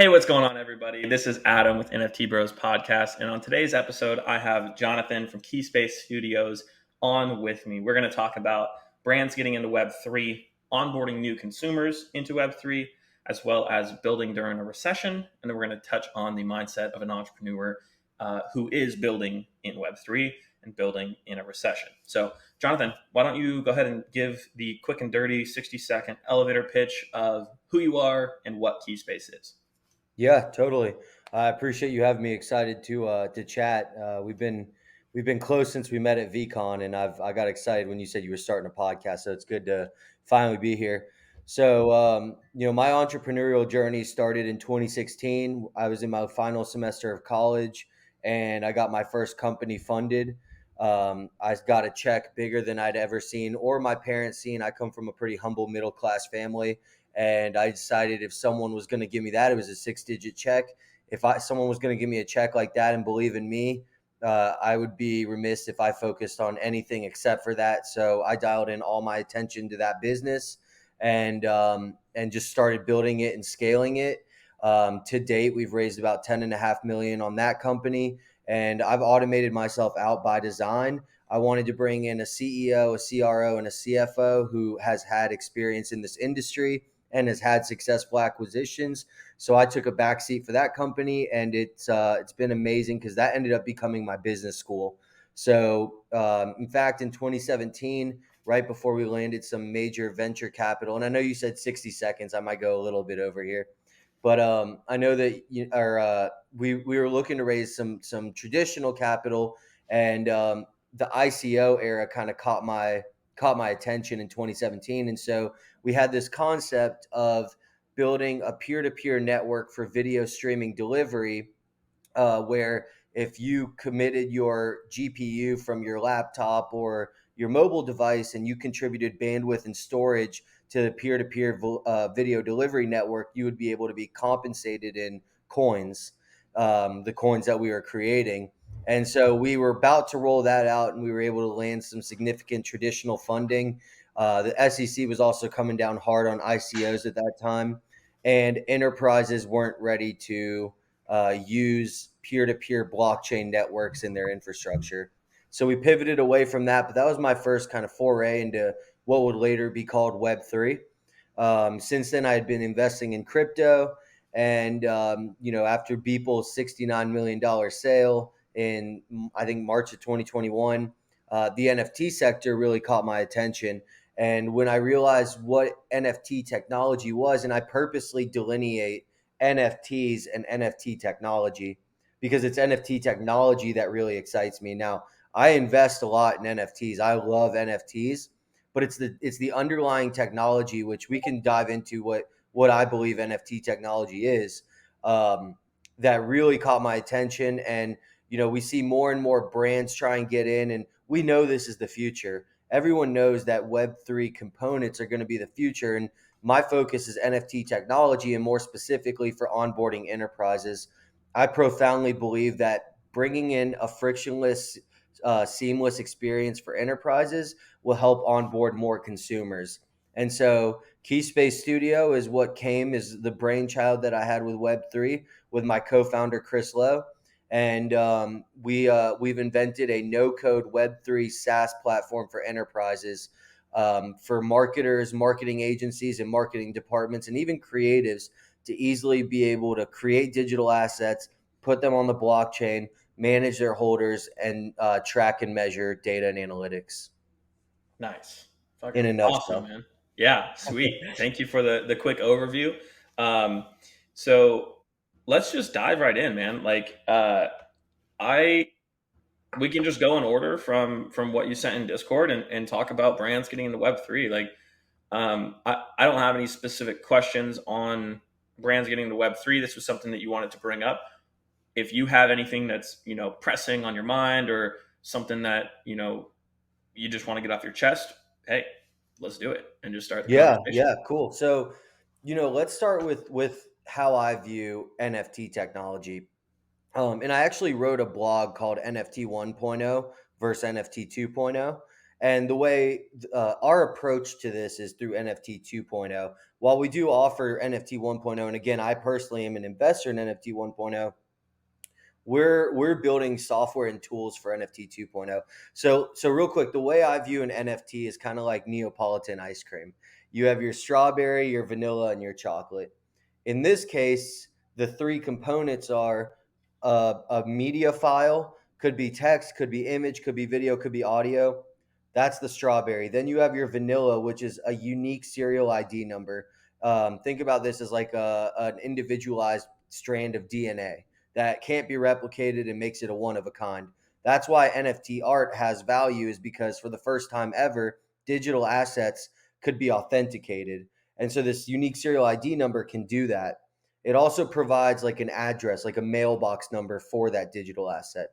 Hey, what's going on, everybody? This is Adam with NFT Bros Podcast. And on today's episode, I have Jonathan from Keyspace Studios on with me. We're going to talk about brands getting into Web3, onboarding new consumers into Web3, as well as building during a recession. And then we're going to touch on the mindset of an entrepreneur who is building in Web3 and building in a recession. So, Jonathan, why don't you go ahead and give the quick and dirty 60-second elevator pitch of who you are and what Keyspace is? Yeah, totally. I appreciate you having me. Excited to chat. We've been close since we met at VCon, and I got excited when you said you were starting a podcast. So it's good to finally be here. So my entrepreneurial journey started in 2016. I was in my final semester of college, and I got my first company funded. I got a check bigger than I'd ever seen or my parents seen. I come from a pretty humble middle class family, and I decided if someone was going to give me that, it was a 6-digit check. If someone was going to give me a check like that and believe in me, I would be remiss if I focused on anything except for that. So I dialed in all my attention to that business, and just started building it and scaling it. To date, we've raised about 10.5 million on that company, and I've automated myself out by design. I wanted to bring in a CEO, a CRO, and a CFO who has had experience in this industry and has had successful acquisitions. So I took a backseat for that company, and it's been amazing because that ended up becoming my business school. So in fact, in 2017, right before we landed some major venture capital, and I know you said 60 seconds, I might go a little bit over here, but I know that we were looking to raise some traditional capital, and the ICO era kind of caught my attention in 2017, and so we had this concept of building a peer-to-peer network for video streaming delivery, where if you committed your GPU from your laptop or your mobile device and you contributed bandwidth and storage to the peer-to-peer video delivery network, you would be able to be compensated in coins, the coins that we were creating. And so we were about to roll that out, and we were able to land some significant traditional funding. The SEC was also coming down hard on ICOs at that time, and enterprises weren't ready to use peer-to-peer blockchain networks in their infrastructure. So we pivoted away from that, but that was my first kind of foray into what would later be called Web3. Since then, I had been investing in crypto, and after Beeple's $69 million sale in I think March of 2021, the NFT sector really caught my attention. And when I realized what NFT technology was, and I purposely delineate NFTs and NFT technology because it's NFT technology that really excites me. Now, I invest a lot in NFTs. I love NFTs, but it's the underlying technology, which we can dive into what I believe NFT technology is, that really caught my attention. And we see more and more brands try and get in, and we know this is the future. Everyone knows that Web3 components are going to be the future, and my focus is NFT technology, and more specifically for onboarding enterprises. I profoundly believe that bringing in a frictionless, seamless experience for enterprises will help onboard more consumers. And so Keyspace Studio is what came as the brainchild that I had with Web3 with my co-founder, Chris Lowe. And we've invented a no-code Web3 SaaS platform for enterprises, for marketers, marketing agencies, and marketing departments, and even creatives to easily be able to create digital assets, put them on the blockchain, manage their holders, and track and measure data and analytics Nice. in Fucking a awesome, nutshell. man. Yeah, sweet. Thank you for the quick overview. Um, so let's just dive right in, man. I we can just go in order from what you sent in Discord and talk about brands getting into Web3. I don't have any specific questions on brands getting into Web3. This was something that you wanted to bring up. If you have anything that's, pressing on your mind or something that, you just want to get off your chest, hey, let's do it and just start the Yeah, conversation. yeah, cool. So, let's start with how I view NFT technology. And I actually wrote a blog called NFT 1.0 versus NFT 2.0. And the way our approach to this is through NFT 2.0. While we do offer NFT 1.0, and again, I personally am an investor in NFT 1.0, we're building software and tools for NFT 2.0. So real quick, the way I view an NFT is kind of like Neapolitan ice cream. You have your strawberry, your vanilla, and your chocolate. In this case, the three components are a media file, could be text, could be image, could be video, could be audio. That's the strawberry. Then you have your vanilla, which is a unique serial ID number. Think about this as like an individualized strand of DNA that can't be replicated and makes it a one of a kind. That's why NFT art has value, is because for the first time ever, digital assets could be authenticated. And so this unique serial ID number can do that. It also provides like an address, like a mailbox number for that digital asset.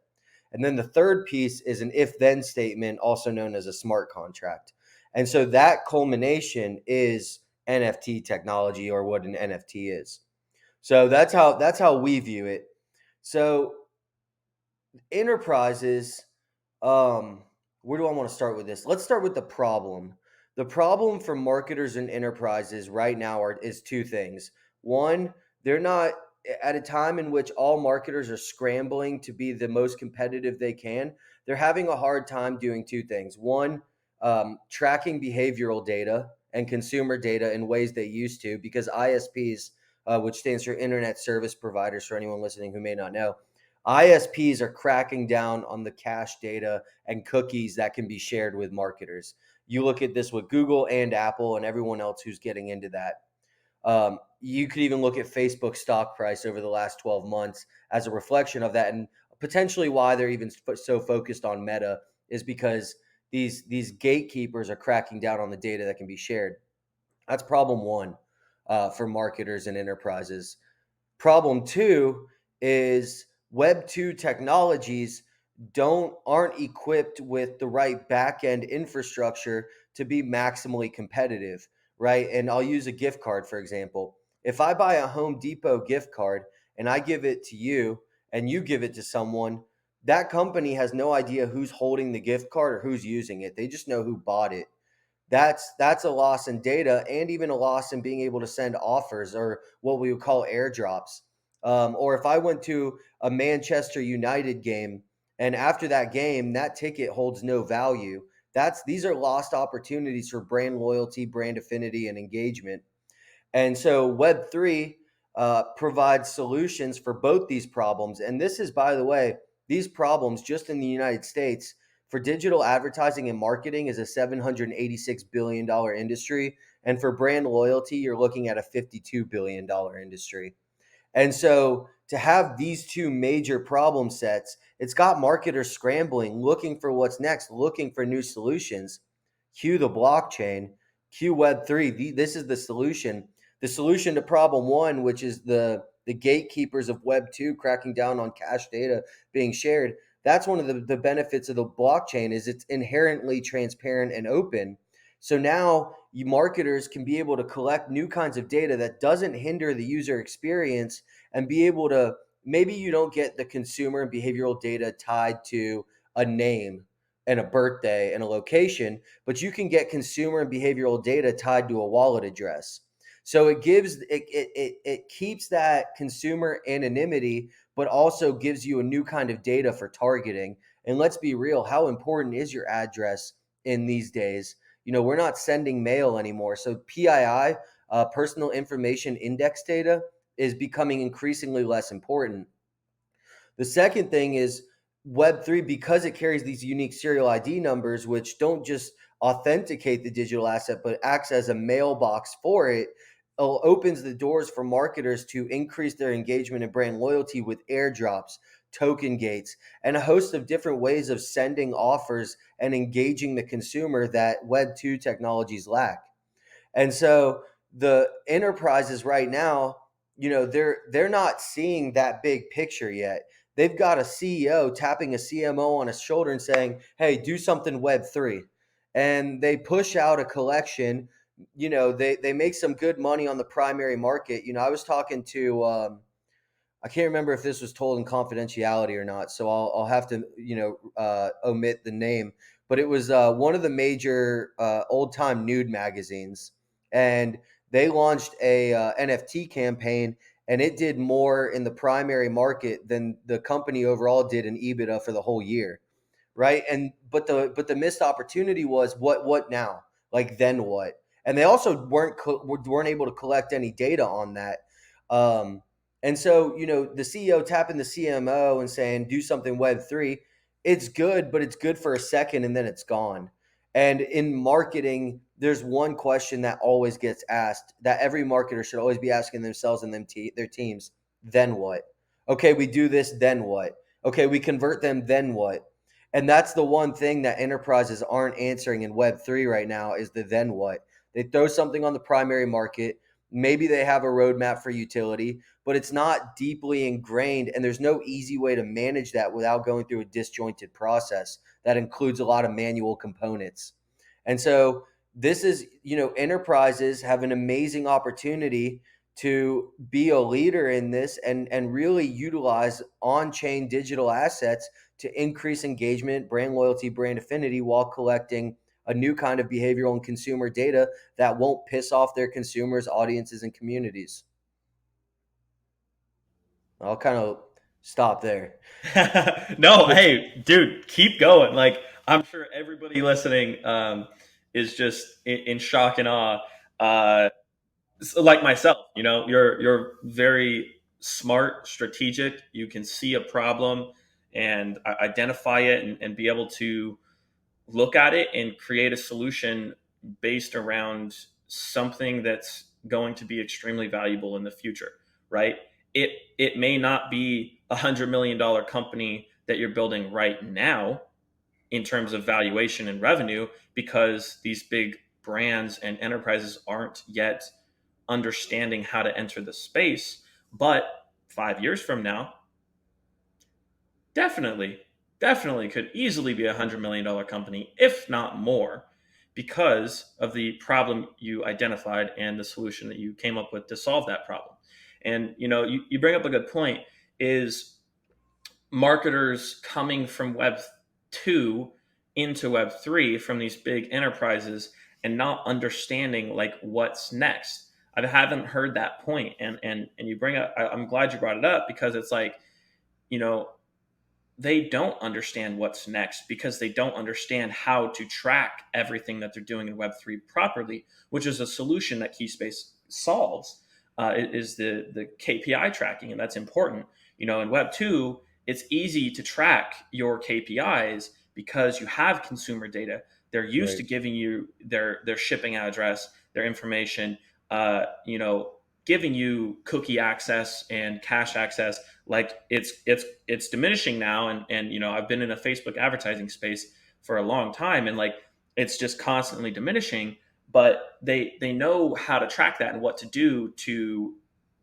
And then the third piece is an if then statement, also known as a smart contract. And so that culmination is NFT technology, or what an NFT is. So that's how we view it. So enterprises, where do I want to start with this? Let's start with the problem. The problem for marketers and enterprises right now is two things. One, they're not at a time in which all marketers are scrambling to be the most competitive they can. They're having a hard time doing two things. One, tracking behavioral data and consumer data in ways they used to, because ISPs, which stands for Internet Service Providers, for anyone listening who may not know, ISPs are cracking down on the cache data and cookies that can be shared with marketers. You look at this with Google and Apple and everyone else who's getting into that. You could even look at Facebook's stock price over the last 12 months as a reflection of that, and potentially why they're even so focused on Meta is because these gatekeepers are cracking down on the data that can be shared. That's problem one for marketers and enterprises. Problem two is Web 2 technologies aren't equipped with the right back end infrastructure to be maximally competitive, right? And I'll use a gift card for example. If I buy a Home Depot gift card and I give it to you and you give it to someone, that company has no idea who's holding the gift card or who's using it. They just know who bought it. That's a loss in data, and even a loss in being able to send offers, or what we would call airdrops. Or if I went to a Manchester United game and after that game that ticket holds no value, these are lost opportunities for brand loyalty, brand affinity, and engagement. And so Web3 provides solutions for both these problems. And this is, by the way, these problems just in the United States for digital advertising and marketing is a $786 billion industry. And for brand loyalty, you're looking at a $52 billion industry. And so to have these two major problem sets, it's got marketers scrambling, looking for what's next, looking for new solutions. Cue the blockchain, cue Web3. This is the solution. The solution to problem one, which is the gatekeepers of Web2 cracking down on cache data being shared. That's one of the benefits of the blockchain, is it's inherently transparent and open. So now you marketers can be able to collect new kinds of data that doesn't hinder the user experience, and be able to, maybe you don't get the consumer and behavioral data tied to a name and a birthday and a location, but you can get consumer and behavioral data tied to a wallet address. So it keeps that consumer anonymity, but also gives you a new kind of data for targeting. And let's be real, how important is your address in these days? We're not sending mail anymore. So PII, personal information index data, is becoming increasingly less important. The second thing is Web3, because it carries these unique serial ID numbers, which don't just authenticate the digital asset, but acts as a mailbox for it, opens the doors for marketers to increase their engagement and brand loyalty with airdrops, token gates, and a host of different ways of sending offers and engaging the consumer that Web2 technologies lack. And so the enterprises right now, they're not seeing that big picture yet. They've got a CEO tapping a CMO on his shoulder and saying, "Hey, do something Web3." And they push out a collection. They make some good money on the primary market. I was talking to I can't remember if this was told in confidentiality or not, so I'll have to omit the name. but it was one of the major old time nude magazines, and they launched a NFT campaign, and it did more in the primary market than the company overall did in EBITDA for the whole year, right? And but the missed opportunity was what now? Like then what? And they also weren't able to collect any data on that. Um, and so the CEO tapping the CMO and saying do something Web3, it's good, but it's good for a second and then it's gone. And in marketing, there's one question that always gets asked that every marketer should always be asking themselves and their teams: then what? Okay, we do this, then what? Okay, we convert them, then what? And that's the one thing that enterprises aren't answering in Web3 right now is the then what. They throw something on the primary market. Maybe they have a roadmap for utility, but it's not deeply ingrained. And there's no easy way to manage that without going through a disjointed process that includes a lot of manual components. And so this is, enterprises have an amazing opportunity to be a leader in this and really utilize on-chain digital assets to increase engagement, brand loyalty, brand affinity while collecting a new kind of behavioral and consumer data that won't piss off their consumers, audiences, and communities. I'll kind of stop there. No, But hey, dude, keep going. Like, I'm sure everybody listening is just in shock and awe. Uh, like myself, you're very smart, strategic. You can see a problem and identify it and be able to look at it and create a solution based around something that's going to be extremely valuable in the future, right? It may not be $100 million company that you're building right now in terms of valuation and revenue because these big brands and enterprises aren't yet understanding how to enter the space. But 5 years from now, definitely, definitely could easily be $100 million company, if not more, because of the problem you identified and the solution that you came up with to solve that problem. And you bring up a good point is marketers coming from Web 2 into Web 3 from these big enterprises and not understanding like what's next. I haven't heard that point, and you bring up. I'm glad you brought it up because it's like, you know they don't understand what's next because they don't understand how to track everything that they're doing in Web3 properly, which is a solution that Keyspace solves. Is the KPI tracking, and that's important. In Web2, it's easy to track your KPIs because you have consumer data. They're used right, to giving you their shipping address, their information, giving you cookie access and cache access. Like it's diminishing now, and I've been in a Facebook advertising space for a long time, and like it's just constantly diminishing, but they know how to track that and what to do to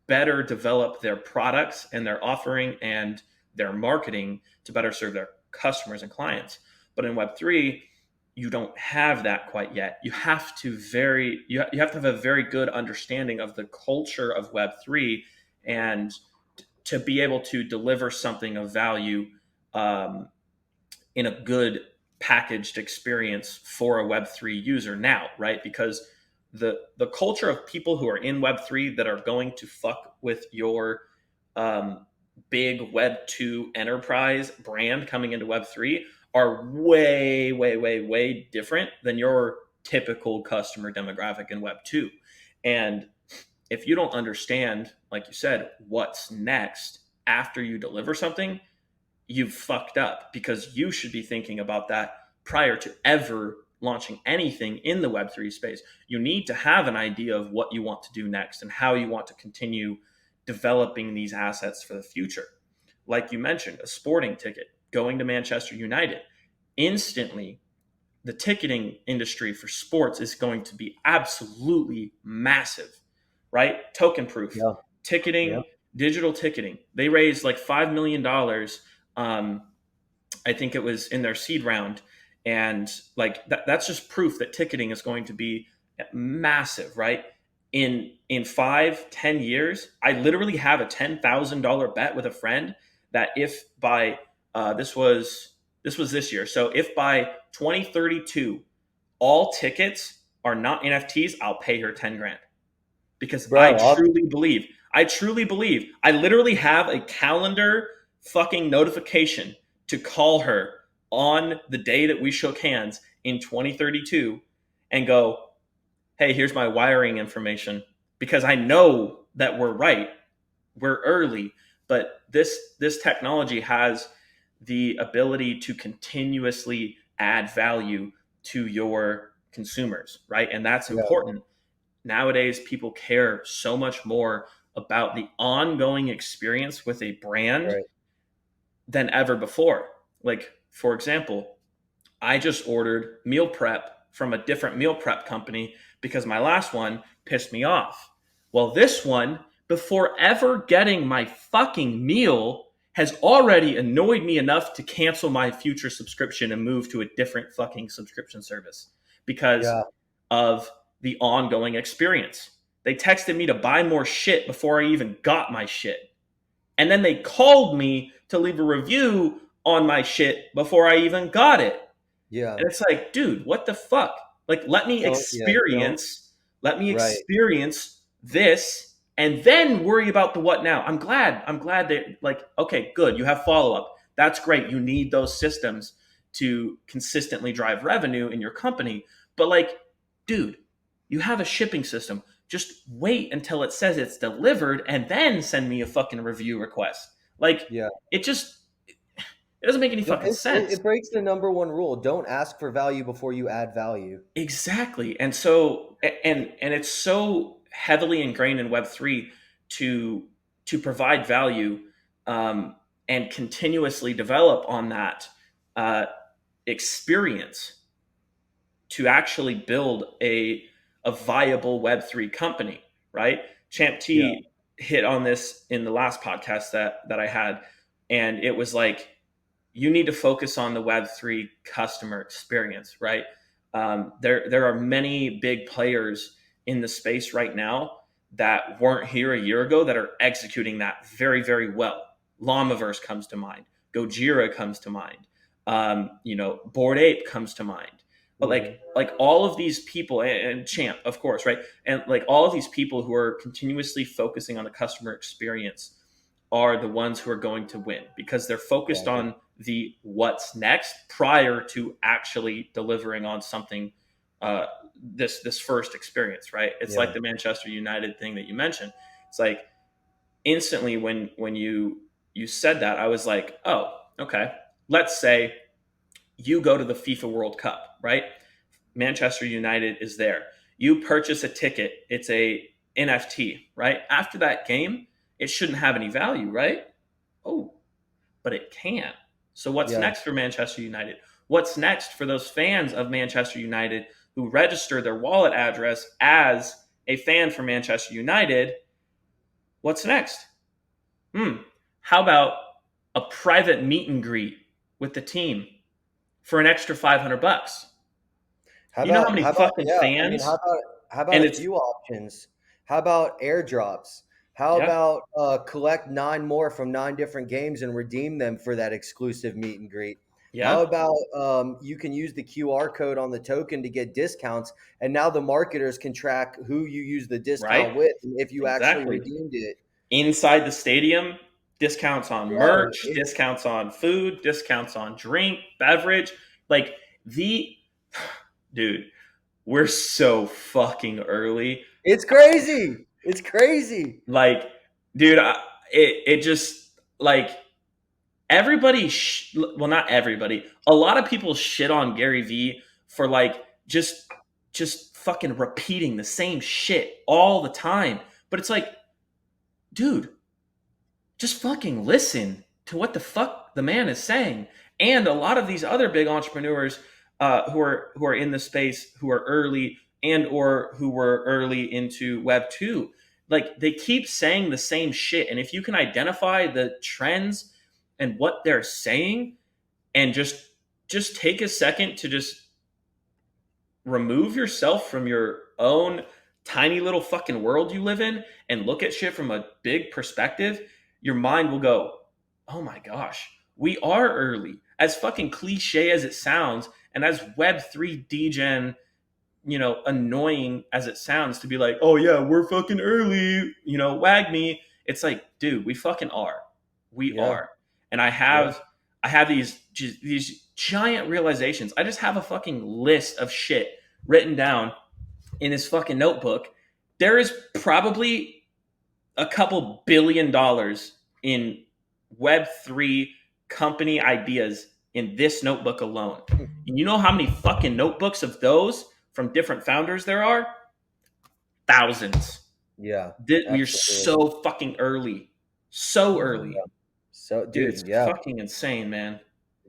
better develop their products and their offering and their marketing to better serve their customers and clients. But in Web3, you don't have that quite yet. You have to have a very good understanding of the culture of Web3 and to be able to deliver something of value um, in a good packaged experience for a Web3 user now, right? Because the culture of people who are in Web3 that are going to fuck with your um, big Web2 enterprise brand coming into Web3 are way, way, way, way different than your typical customer demographic in Web2. And if you don't understand, like you said, what's next after you deliver something, you've fucked up because you should be thinking about that prior to ever launching anything in the Web3 space. You need to have an idea of what you want to do next and how you want to continue developing these assets for the future. Like you mentioned, a sporting ticket going to Manchester United, instantly the ticketing industry for sports is going to be absolutely massive, right? Token proof, yeah, yeah, ticketing, digital ticketing. They raised like $5 million. I think it was in their seed round, and like that's just proof that ticketing is going to be massive, right? In 5-10 years, I literally have a $10,000 bet with a friend that if by this was this was this year. So if by 2032 all tickets are not NFTs, I'll pay her 10 grand because Bro, I truly believe, I literally have a calendar fucking notification to call her on the day that we shook hands in 2032 and go, hey, here's my wiring information because I know that we're right. We're early, but this technology has the ability to continuously add value to your consumers, right? And that's yeah, important. Nowadays, people care so much more about the ongoing experience with a brand right. than ever before. Like, for example, I just ordered meal prep from a different meal prep company because my last one pissed me off. Well, this one, before ever getting my fucking meal, has already annoyed me enough to cancel my future subscription and move to a different fucking subscription service because Yeah, of the ongoing experience. They texted me to buy more shit before I even got my shit. And then they called me to leave a review on my shit before I even got it. yeah. And it's like, dude, what the fuck? Like, Don't. let me Right. experience this and then worry about the what now. I'm glad that, like, okay, good. You have follow up. That's great. You need those systems to consistently drive revenue in your company. But, like, dude, you have a shipping system. Just wait until it says it's delivered and then send me a fucking review request. Like, Yeah. it just, it doesn't make any No, fucking sense. it breaks the number one rule. Don't ask for value before you add value. Exactly. And so and it's so heavily ingrained in Web3 to provide value um, and continuously develop on that uh, experience to actually build a viable Web3 company, right? Champ Yeah. T hit on this in the last podcast that I had, and it was like, you need to focus on the Web3 customer experience, right? There are many big players in the space right now that weren't here a year ago that are executing that very, very well. Llamaverse comes to mind. Gojira comes to mind. Bored Ape comes to mind. But Hmm. like all of these people, and Champ, of course, right? And like all of these people who are continuously focusing on the customer experience are the ones who are going to win because they're focused Exactly. on the what's next prior to actually delivering on something this first experience, right? It's Yeah. like the Manchester United thing that you mentioned. It's like instantly when you said that, I was like, oh, okay. Let's say you go to the FIFA World Cup, right? Manchester United is there. You purchase a ticket, it's a NFT, right? After that game, it shouldn't have any value, right? Oh, but it can. So what's Yeah. next for Manchester United? What's next for those fans of Manchester United who register their wallet address as a fan for Manchester United? What's next? Hmm. How about a private meet and greet with the team for an extra 500 bucks? You know how many How about fucking yeah, I mean, fans how about and a it's few options? How about airdrops? How yeah, about collect 9 more from 9 different games and redeem them for that exclusive meet and greet? How yeah, about you can use the QR code on the token to get discounts, and now the marketers can track who you use the discount right? with and if you actually Exactly. redeemed it. Inside the stadium, discounts on Bro, merch, discounts on food, discounts on drink, beverage. Like the dude, we're so fucking early. it's crazy. It's crazy. Like, dude, it just like everybody. Well, not everybody. A lot of people shit on Gary Vee for like just fucking repeating the same shit all the time. But it's like, dude, just fucking listen to what the fuck the man is saying. And a lot of these other big entrepreneurs who are in the space, who are early and or who were early into Web 2, like they keep saying the same shit. And if you can identify the trends and what they're saying, and just take a second to just remove yourself from your own tiny little fucking world you live in and look at shit from a big perspective, your mind will go, oh my gosh, we are early. as fucking cliche as it sounds, and as Web3 degen, annoying as it sounds to be like, oh yeah, we're fucking early, wag me. It's like, dude, we fucking are. We Yeah. are. And I Yeah. have I have these giant realizations. I just have a fucking list of shit written down in this fucking notebook. There is probably a couple $1 billion in Web3 company ideas in this notebook alone. And you know how many fucking notebooks of those from different founders there are? Thousands. Yeah. We're Absolutely. so fucking early. So early. So, Dude, it's dude, yeah. fucking insane, man.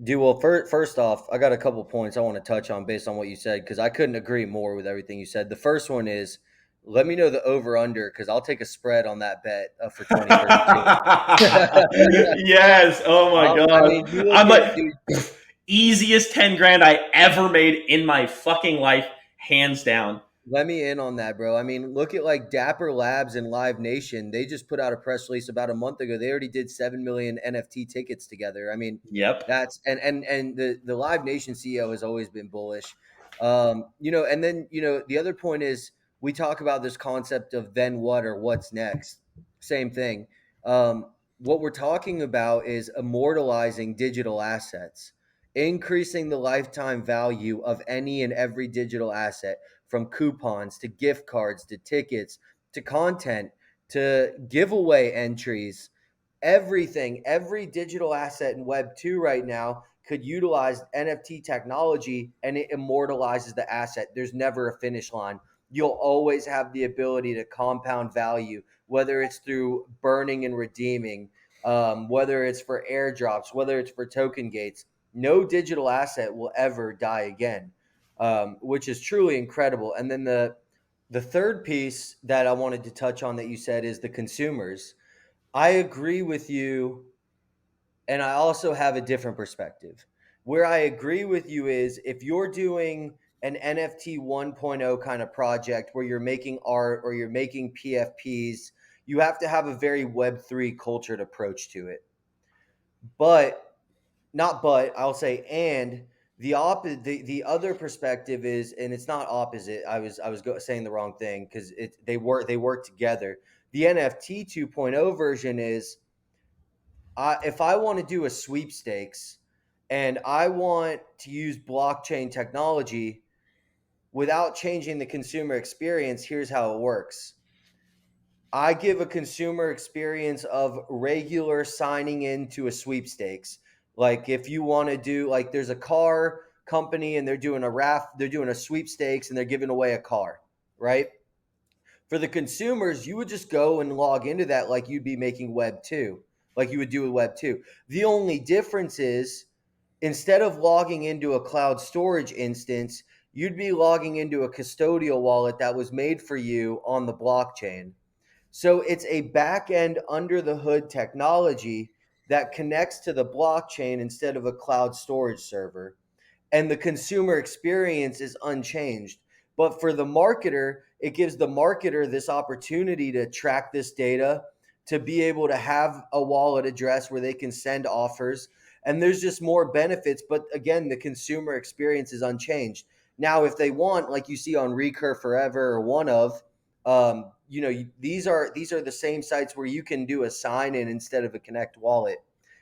Dude, well, first off, I got a couple points I want to touch on based on what you said because I couldn't agree more with everything you said. The first one is let me know the over under because I'll take a spread on that bet for 2032. Yes. Oh my I god. mean, you look I'm at like dude. easiest 10 grand I ever made in my fucking life, hands down. Let me in on that, bro. I mean, look at like Dapper Labs and Live Nation. They just put out a press release about a month ago. They already did 7 million NFT tickets together. I mean, Yep. that's and the Live Nation CEO has always been bullish. And then the other point is we talk about this concept of then what or what's next. Same thing. What we're talking about is immortalizing digital assets, increasing the lifetime value of any and every digital asset from coupons to gift cards to tickets to content to giveaway entries. Everything, every digital asset in Web 2 right now could utilize NFT technology and it immortalizes the asset. There's never a finish line. You'll always have the ability to compound value, whether it's through burning and redeeming, whether it's for airdrops, whether it's for token gates. No digital asset will ever die again, which is truly incredible. And then the third piece that I wanted to touch on that you said is the consumers. I agree with you, and I also have a different perspective. Where I agree with you is if you're doing an NFT 1.0 kind of project where you're making art or you're making PFPs, you have to have a very Web3 cultured approach to it. But not but I'll say and the other perspective is, and it's not opposite. Saying the wrong thing because they work together. The NFT 2.0 version is if I want to do a sweepstakes and I want to use blockchain technology without changing the consumer experience, here's how it works. I give a consumer experience of regular signing into a sweepstakes. Like if you want to do like there's a car company and they're doing a sweepstakes and they're giving away a car, right? For the consumers, you would just go and log into that like you'd be making Web 2, like you would do with Web 2. The only difference is instead of logging into a cloud storage instance, you'd be logging into a custodial wallet that was made for you on the blockchain. So it's a back end under the hood technology that connects to the blockchain instead of a cloud storage server. And the consumer experience is unchanged. But for the marketer, it gives the marketer this opportunity to track this data, to be able to have a wallet address where they can send offers. And there's just more benefits. But again, the consumer experience is unchanged. Now, if they want, like you see on Recur Forever or one of, these are the same sites where you can do a sign in instead of a Connect wallet.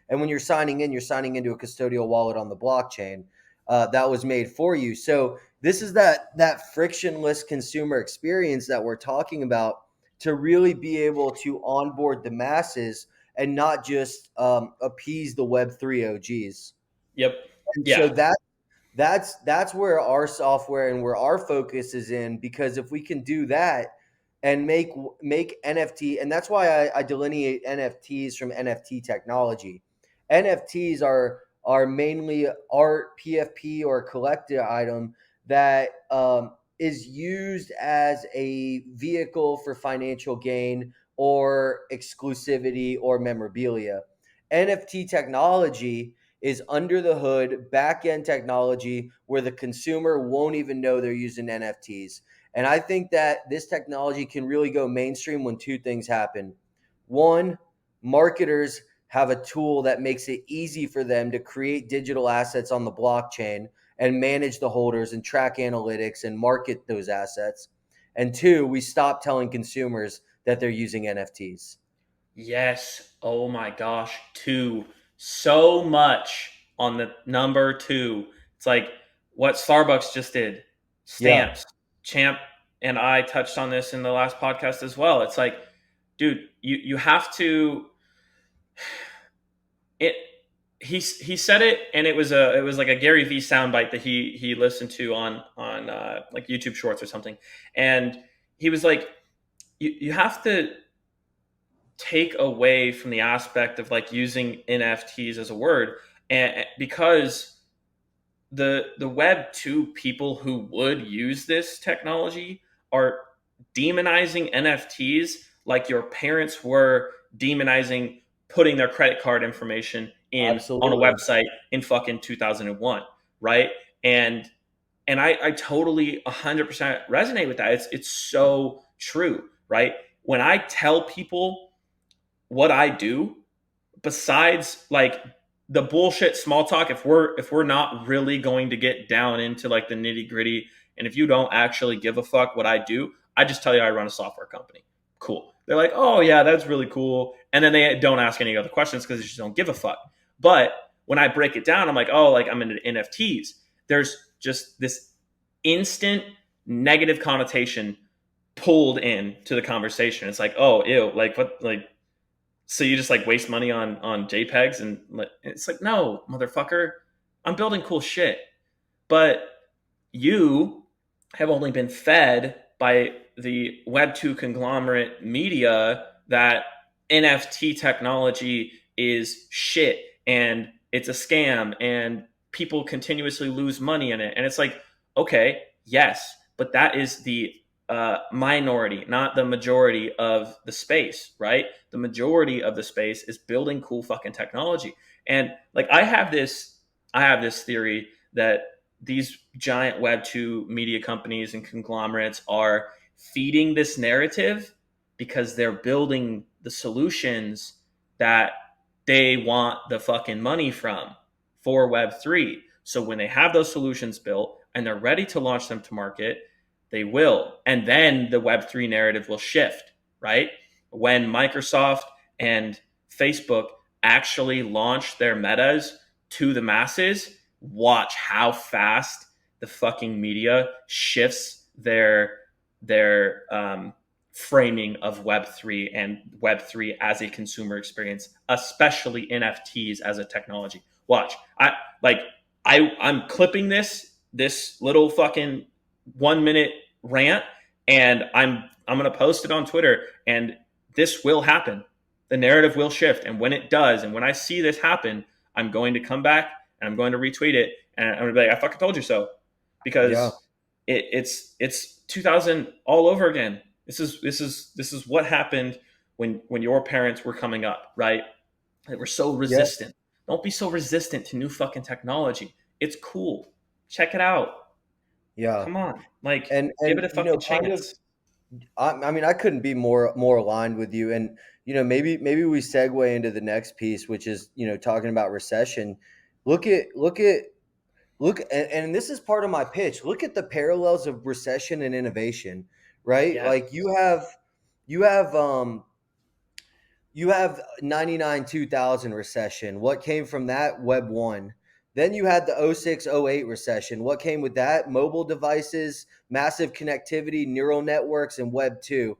And when you're signing into a custodial wallet on the blockchain that was made for you. So this is that frictionless consumer experience that we're talking about to really be able to onboard the masses and not just appease the Web3 OGs. Yep. And so Yeah. that's where our software and where our focus is in, because if we can do that and make NFT, and that's why I delineate NFTs from NFT technology. NFTs are mainly art, PFP, or collector item that is used as a vehicle for financial gain or exclusivity or memorabilia. NFT technology is under the hood back end technology where the consumer won't even know they're using NFTs. And I think that this technology can really go mainstream when two things happen. One, marketers have a tool that makes it easy for them to create digital assets on the blockchain and manage the holders and track analytics and market those assets. And two, we stop telling consumers that they're using NFTs. Yes. Oh my gosh. Two. So much on the number two. It's like what Starbucks just did. Yeah, Stamps. Champ and I touched on this in the last podcast as well. It's like, dude, you have to it he said it, and it was like a Gary V soundbite that he listened to on like YouTube Shorts or something. And he was like, you have to take away from the aspect of like using NFTs as a word, and because the web 2 people who would use this technology are demonizing NFTs like your parents were demonizing putting their credit card information in on a absolutely. website in fucking 2001, right? and and I totally 100% resonate with that. It's so true, right? When I tell people what I do, besides like the bullshit small talk, if we're not really going to get down into like the nitty gritty, and if you don't actually give a fuck what I do, I just tell you I run a software company. Cool. They're like, oh yeah, that's really cool, and then they don't ask any other questions because they just don't give a fuck. But when I break it down, I'm like, oh, like I'm into NFTs. There's just this instant negative connotation pulled in to the conversation. It's like, oh, ew, like what, like so you just like waste money on JPEGs, and it's like, no, motherfucker, I'm building cool shit. But you have only been fed by the Web 2 conglomerate media that NFT technology is shit and it's a scam and people continuously lose money in it. And it's like, okay, yes, but that is the minority, not the majority of the space, right? The majority of the space is building cool fucking technology. And like I have this theory that these giant web 2 media companies and conglomerates are feeding this narrative because they're building the solutions that they want the fucking money from for web 3. So when they have those solutions built and they're ready to launch them to market, they will. And then the web 3 narrative will shift, right? When Microsoft and Facebook actually launch their metas to the masses, watch how fast the fucking media shifts their framing of Web3 and Web3 as a consumer experience, especially NFTs as a technology. Watch, like I'm clipping this little fucking 1 minute rant, and I'm gonna post it on Twitter, and this will happen. The narrative will shift, and when it does, and when I see this happen, I'm going to come back and I'm going to retweet it, and I'm gonna be like, I fucking told you so, Yeah. because it's 2000 all over again. This is what happened when your parents were coming up, right? They were so Yeah. resistant. Don't be so resistant to new fucking technology. It's cool. Check it out. Yeah. Come on, like give it And a fucking kind of, chance. I mean, I couldn't be more aligned with you. And maybe we segue into the next piece, which is talking about recession. Look at and this is part of my pitch. Look at the parallels of recession and innovation, right? Yes. Like you have you have 99 2000 recession. What came from that? Web 1. Then you had the 06 08 recession. What came with that? Mobile devices, massive connectivity, neural networks, and Web 2.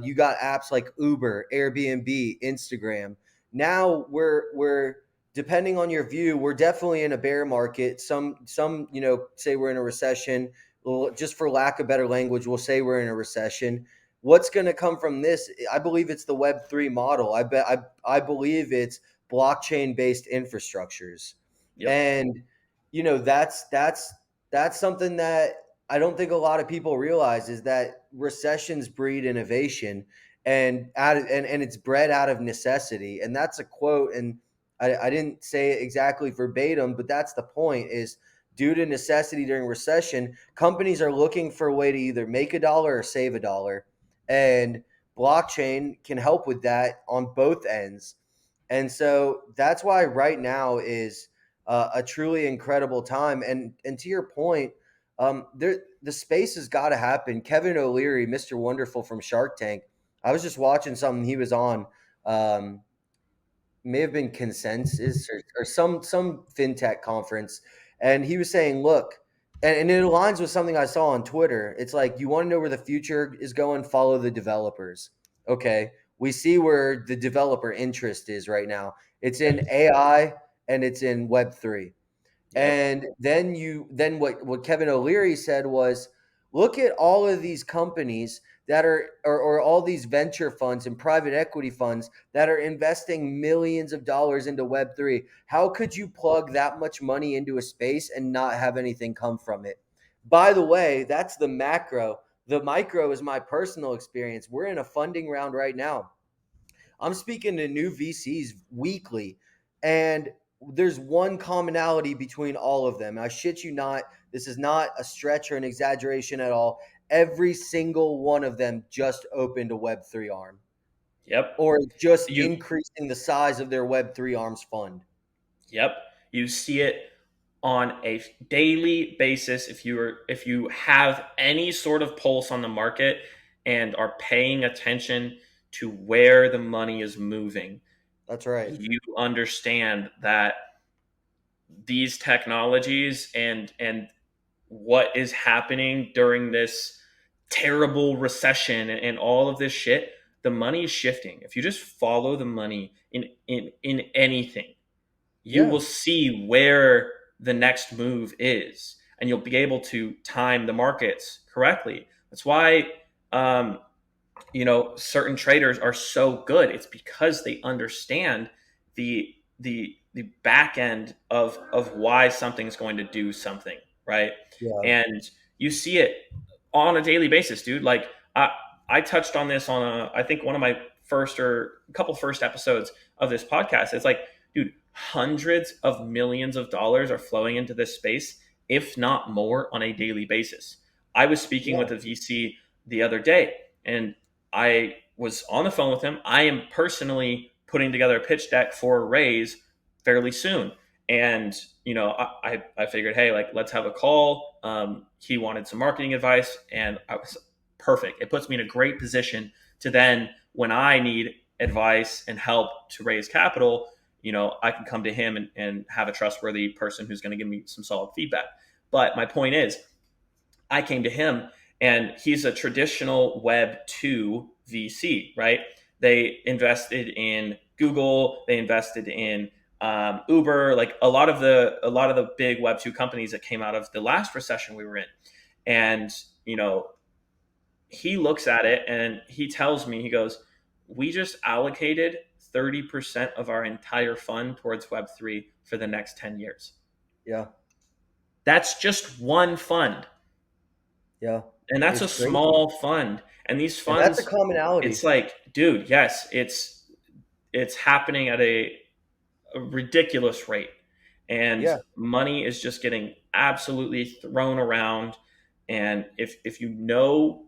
You got apps like Uber, Airbnb, Instagram. Now we're depending on your view, we're definitely in a bear market. Some say we're in a recession. Well, just for lack of better language, we'll say we're in a recession. What's going to come from this? I believe it's the Web3 model. I believe it's blockchain based infrastructures. Yep. And that's something that I don't think a lot of people realize, is that recessions breed innovation, and it's bred out of necessity. And that's a quote, and I didn't say it exactly verbatim, but that's the point. Is due to necessity during recession, companies are looking for a way to either make a dollar or save a dollar, and blockchain can help with that on both ends. And so that's why right now is a truly incredible time. And to your point, the space has got to happen. Kevin O'Leary, Mr. Wonderful from Shark Tank. I was just watching something he was on. Um, may have been Consensus or some fintech conference, and he was saying, "Look," and it aligns with something I saw on Twitter. It's like, you want to know where the future is going, follow the developers. Okay, we see where the developer interest is right now. It's in Yep. AI and it's in Web3. Yep. And then what Kevin O'Leary said was, look at all of these companies that are or all these venture funds and private equity funds that are investing millions of dollars into Web3. How could you plug that much money into a space and not have anything come from it? By the way, that's the macro. The micro is my personal experience. We're in a funding round right now. I'm speaking to new VCs weekly, and there's one commonality between all of them. I shit you not, this is not a stretch or an exaggeration at all. Every single one of them just opened a Web3 arm Yep. or just You increasing the size of their Web3 arms fund. Yep. You see it on a daily basis. If you have any sort of pulse on the market and are paying attention to where the money is moving, That's right. you understand that these technologies and what is happening during this terrible recession and all of this shit, the money is shifting. If you just follow the money in anything, you Yeah. will see where the next move is, and you'll be able to time the markets correctly. That's why certain traders are so good. It's because they understand the back end of why something's going to do something, right? Yeah. And you see it on a daily basis, dude. Like I touched on this on I think one of my first or a couple first episodes of this podcast. It's like, dude, hundreds of millions of dollars are flowing into this space, if not more, on a daily basis. I was speaking Yeah. with a VC the other day, and I was on the phone with him. I am personally putting together a pitch deck for a raise fairly soon. And, I figured, hey, like, let's have a call. He wanted some marketing advice, and I was perfect. It puts me in a great position to then, when I need advice and help to raise capital, I can come to him and have a trustworthy person who's going to give me some solid feedback. But my point is, I came to him, and he's a traditional Web 2 VC, right? They invested in Google, they invested in Uber, like a lot of the big Web 2 companies that came out of the last recession we were in. And, he looks at it and he tells me, he goes, we just allocated 30% of our entire fund towards Web3 for the next 10 years. Yeah. That's just one fund. Yeah. And that's It's a crazy. small fund. And these And that's a funds, commonality. it's like, dude, yes, it's happening at a ridiculous rate. And Yeah. money is just getting absolutely thrown around. And if you know,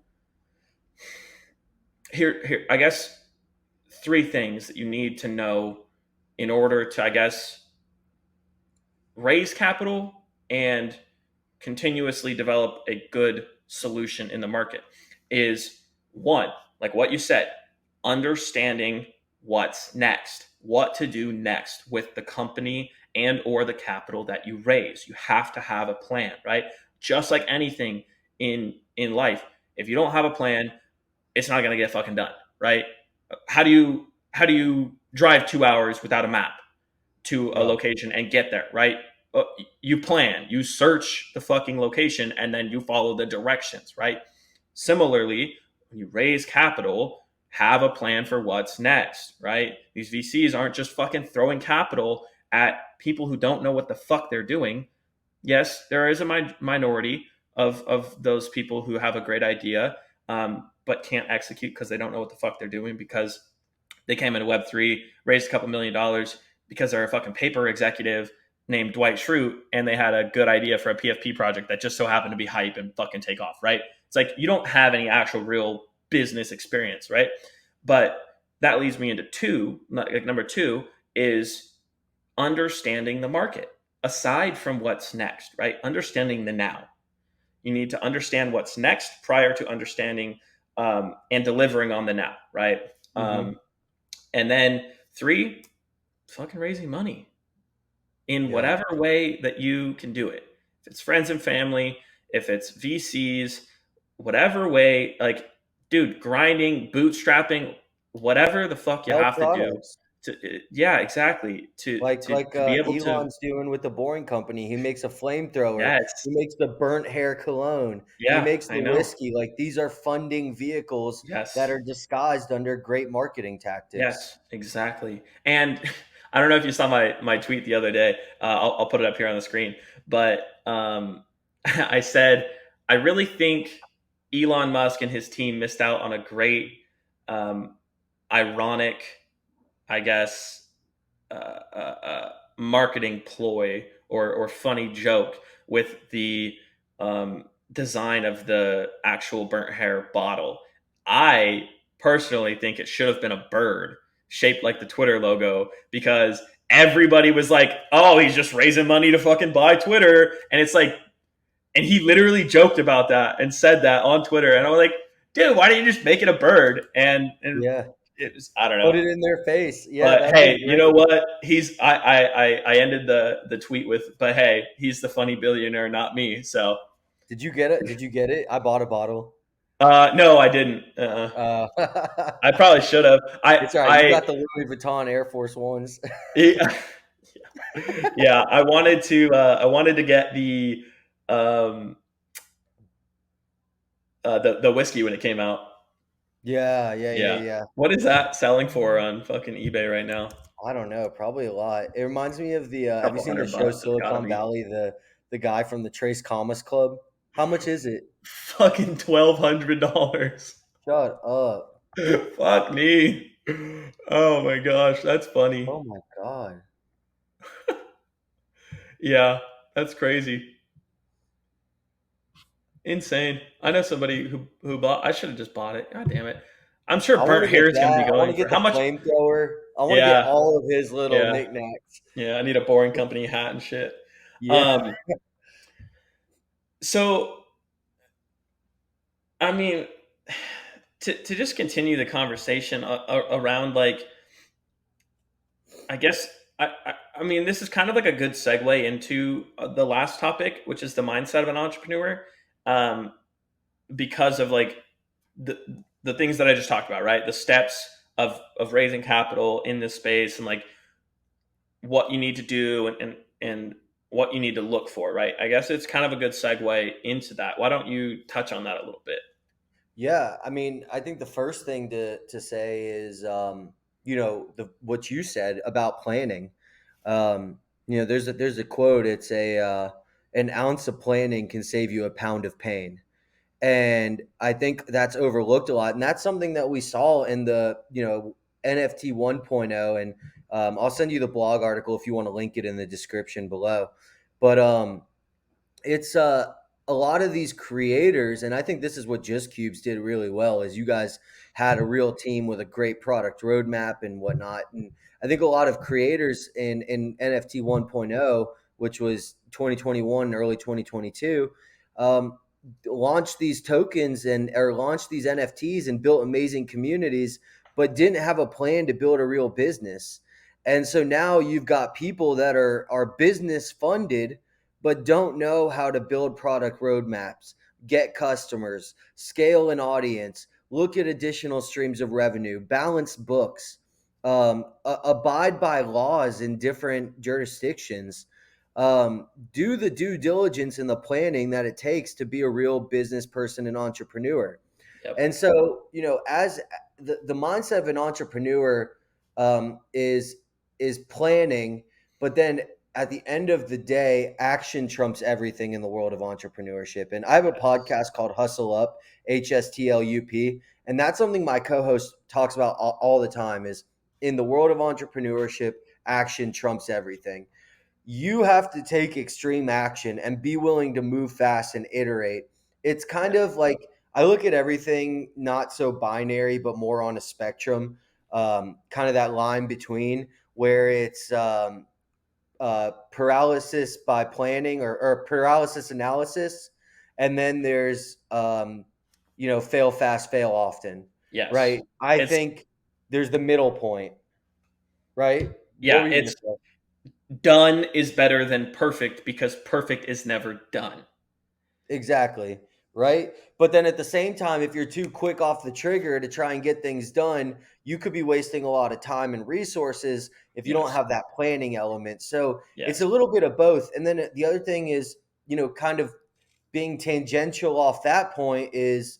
here I guess three things that you need to know in order to, I guess, raise capital and continuously develop a good solution in the market is one, like what you said, understanding what's next, what to do next with the company and or the capital that you raise. You have to have a plan, right? Just like anything in life, if you don't have a plan, it's not going to get fucking done, right? How do you drive 2 hours without a map to a Yeah. location and get there, right? Uh, You plan, you search the fucking location, and then you follow the directions, right? Similarly, when you raise capital, have a plan for what's next, right? These VCs aren't just fucking throwing capital at people who don't know what the fuck they're doing. Yes, there is a minority of those people who have a great idea, but can't execute because they don't know what the fuck they're doing, because they came into Web3, raised a couple $1 million because they're a fucking paper executive named Dwight Schrute, and they had a good idea for a PFP project that just so happened to be hype and fucking take off, right? It's like you don't have any actual real business experience, right? But that leads me into two. Like number two is understanding the market aside from what's next, right? Understanding the now. You need to understand what's next prior to understanding and delivering on the now, right? Hmm. And then three, fucking raising money in Yeah. whatever way that you can do it. If it's friends and family, if it's VCs, whatever way, like, dude, grinding, bootstrapping, whatever the fuck you Sell have to do products. yeah, exactly. To Like to to be able to Elon's doing with the Boring Company. He makes a flamethrower. yes, He makes the burnt hair cologne. He yeah, makes I the know. whiskey. Like these are funding vehicles that Yes. are disguised under great marketing tactics. Yes, exactly. And I don't know if you saw my tweet the other day. I'll put it up here on the screen. But I said I really think Elon Musk and his team missed out on a great, um, ironic, I guess, marketing ploy or funny joke with the design of the actual burnt hair bottle. I personally think it should have been a bird shaped like the Twitter logo because everybody was like, "Oh, he's just raising money to fucking buy Twitter," and it's like, and he literally joked about that and said that on Twitter, and I was like, "Dude, why didn't you just make it a bird?" And Yeah. it was, I don't know. Put it in their face. Yeah, But that'd hey, been you know great. what? I ended the tweet with, but hey, he's the funny billionaire, not me. So Did you get it? Did you get it? I bought a bottle. no, I didn't. Uh, I probably should have. it's all right. You got the Louis Vuitton Air Force Ones. Yeah, yeah, I wanted to get um the whiskey when it came out. Yeah, yeah, yeah, Yeah. yeah. What is that selling for on fucking eBay right now? I don't know, probably a lot. It reminds me of the A have you couple seen the hundred show bucks. It's got to Silicon be. Valley, the guy from the Trace Thomas Club? How much is it? Fucking $1,200. Shut up. Fuck me. Oh my gosh, that's funny. Oh my god. Yeah, that's crazy. Insane. I know somebody who bought. I should have just bought it. God damn it. I'm sure I want burnt to get hair is going to be that. I want going to for get how the much? flamethrower. I want to get Yeah, all of his little yeah, knickknacks. yeah. I need a Boring Company hat and shit. Yeah. Um, so I mean, to just continue the conversation around, like, I guess I mean, this is kind of like a good segue into the last topic, which is the mindset of an entrepreneur, um, because of like the the things that I just talked about, right? The steps of raising capital in this space, and like what you need to do, and what you need to look for, right? I guess it's kind of a good segue into that. Why don't you touch on that a little bit? Yeah, I mean, I think the first thing to say is, the what you said about planning. There's a quote. It's an ounce of planning can save you a pound of pain, and I think that's overlooked a lot. And that's something that we saw in the NFT 1.0. And I'll send you the blog article if you want to link it in the description below. But it's a lot of these creators, and I think this is what Just Cubes did really well, is you guys had a real team with a great product roadmap and whatnot. And I think a lot of creators in NFT 1.0, which was 2021, early 2022, um, launched these tokens and or launched these NFTs and built amazing communities, but didn't have a plan to build a real business. And so now you've got people that are business funded but don't know how to build product roadmaps, get customers, scale an audience, look at additional streams of revenue, balance books, abide by laws in different jurisdictions, do the due diligence and the planning that it takes to be a real business person and entrepreneur. Yep. And so, as the mindset of an entrepreneur is planning, but then at the end of the day, action trumps everything in the world of entrepreneurship. And I have a podcast called Hustle Up, HSTLUP, and that's something my co-host talks about all the time. Is in the world of entrepreneurship, action trumps everything. You have to take extreme action and be willing to move fast and iterate. It's kind Yeah. of like I look at everything not so binary, but more on a spectrum, kind of that line between where it's paralysis by planning, or paralysis analysis, and then there's fail fast, fail often, Yes. right? I It's think there's the middle point, right? What yeah, were you gonna it's say? done is better than perfect because perfect is never done. Exactly. Right. But then at the same time, if you're too quick off the trigger to try and get things done, you could be wasting a lot of time and resources if you don't Yes. have that planning element. So it's Yes. a little bit of both. And then the other thing is, kind of being tangential off that point is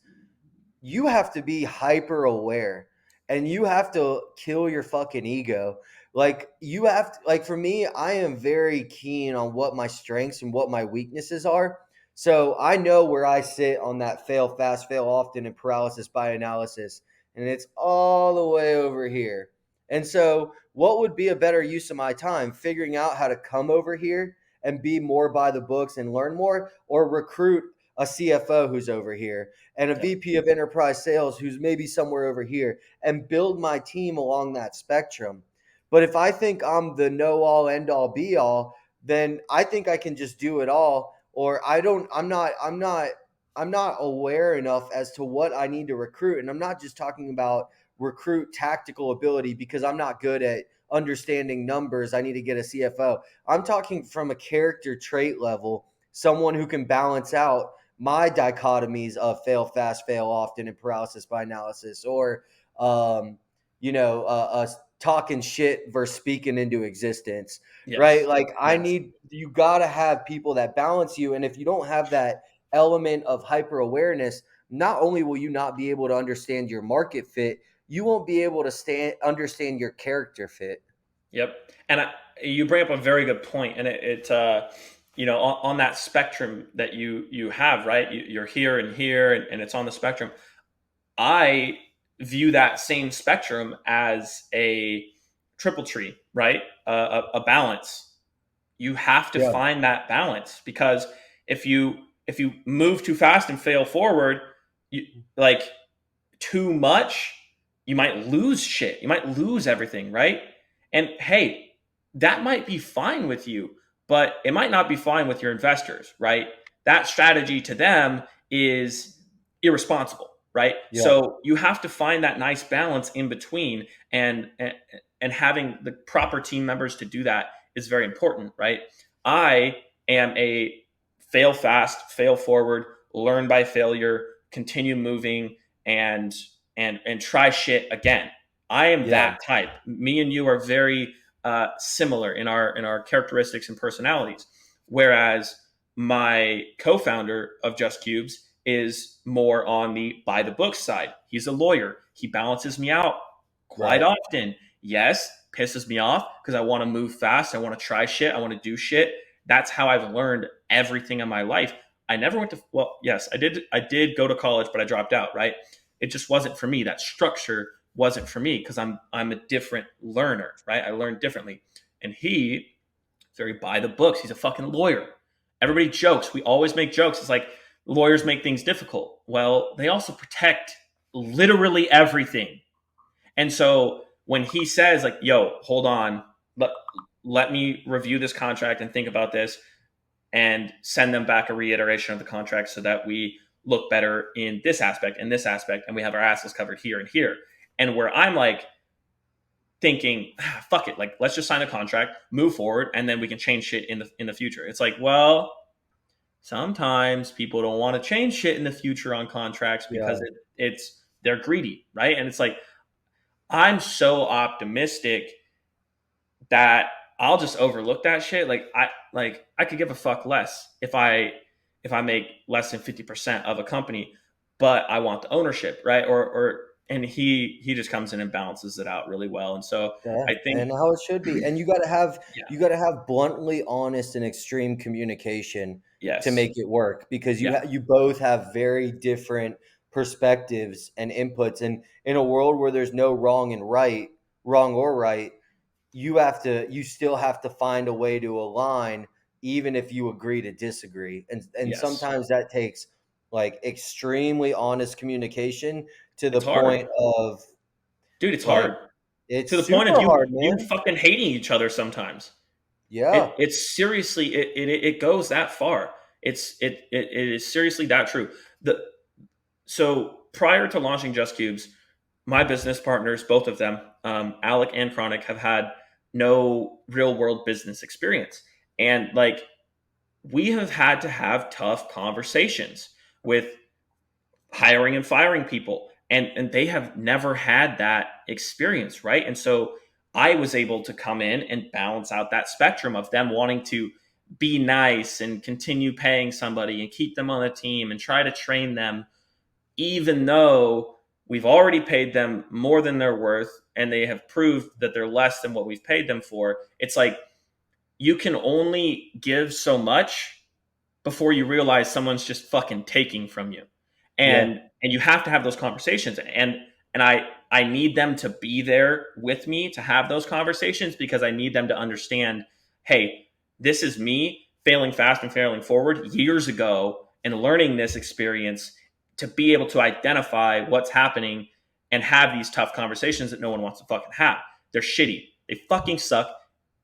you have to be hyper aware, and you have to kill your fucking ego. Like you have to, like for me, I am very keen on what my strengths and what my weaknesses are. So I know where I sit on that fail fast, fail often, and paralysis by analysis. And it's all the way over here. And so what would be a better use of my time? Figuring out how to come over here and be more by the books and learn more, or recruit a CFO who's over here and a Yep. VP of enterprise sales who's maybe somewhere over here, and build my team along that spectrum. But if I think I'm the know all, end all, be all, then I think I can just do it all. Or I'm not aware enough as to what I need to recruit. And I'm not just talking about recruit tactical ability because I'm not good at understanding numbers. I need to get a CFO. I'm talking from a character trait level, someone who can balance out my dichotomies of fail fast, fail often, and paralysis by analysis, or um, talking shit versus speaking into existence, right? Yes. Like Yes. you got to have people that balance you, and if you don't have that element of hyper awareness, not only will you not be able to understand your market fit, you won't be able to understand your character fit. Yep. And you bring up a very good point, and on that spectrum that you have, right? You're here and here, and it's on the spectrum. I view that same spectrum as a triple tree, right? A balance. You have to Yeah, find that balance because if you move too fast and fail forward, you like too much, you might lose shit. You might lose everything, right? And hey, that might be fine with you, but it might not be fine with your investors, right? That strategy to them is irresponsible, right? yeah, So you have to find that nice balance in between, and having the proper team members to do that is very important, right? I am a fail fast, fail forward, learn by failure, continue moving, and and try shit again. I am yeah, that type. Me and you are very similar in our characteristics and personalities. Whereas my co-founder of Just Cubes is more on the by the book side. He's a lawyer. He balances me out quite right. often. Yes, pisses me off because I want to move fast. I want to try shit. I want to do shit. That's how I've learned everything in my life. I never went to, well, yes, I did go to college, but I dropped out, right? It just wasn't for me. That structure wasn't for me because I'm a different learner, right? I learn differently. And he very by the books. He's a fucking lawyer. Everybody jokes. We always make jokes. It's like lawyers make things difficult. Well, they also protect literally everything. And so when he says like, "Yo, hold on, let me review this contract and think about this," and send them back a reiteration of the contract so that we look better in this aspect and this aspect, and we have our asses covered here and here. And where I'm like thinking, fuck it, like let's just sign a contract, move forward, and then we can change shit in the future. It's like, well, sometimes people don't want to change shit in the future on contracts because Yeah, it's they're greedy, right? And it's like I'm so optimistic that I'll just overlook that shit. Like I could give a fuck less if I make less than 50% of a company, but I want the ownership, right? Or and he just comes in and balances it out really well. And so yeah, I think and how it should be. And yeah, you got to have bluntly honest and extreme communication to yes, make it work, because yeah, you both have very different perspectives and inputs, and in a world where there's no wrong or right, you still have to find a way to align, even if you agree to disagree. And yes. sometimes that takes like extremely honest communication to the It's hard. point of Dude, it's like hard. It's to the point super of hard, you man. fucking hating each other sometimes. Yeah. It's seriously it goes that far. It is seriously that true. The So prior to launching Just Cubes, my business partners, both of them, Alec and Chronic, have had no real world business experience, and like we have had to have tough conversations with hiring and firing people, and they have never had that experience, right? And so I was able to come in and balance out that spectrum of them wanting to be nice and continue paying somebody and keep them on the team and try to train them, even though we've already paid them more than they're worth and they have proved that they're less than what we've paid them for. It's like you can only give so much before you realize someone's just fucking taking from you. Yeah. And you have to have those conversations, and I need them to be there with me to have those conversations, because I need them to understand, hey, this is me failing fast and failing forward years ago and learning this experience to be able to identify what's happening and have these tough conversations that no one wants to fucking have. They're shitty. They fucking suck,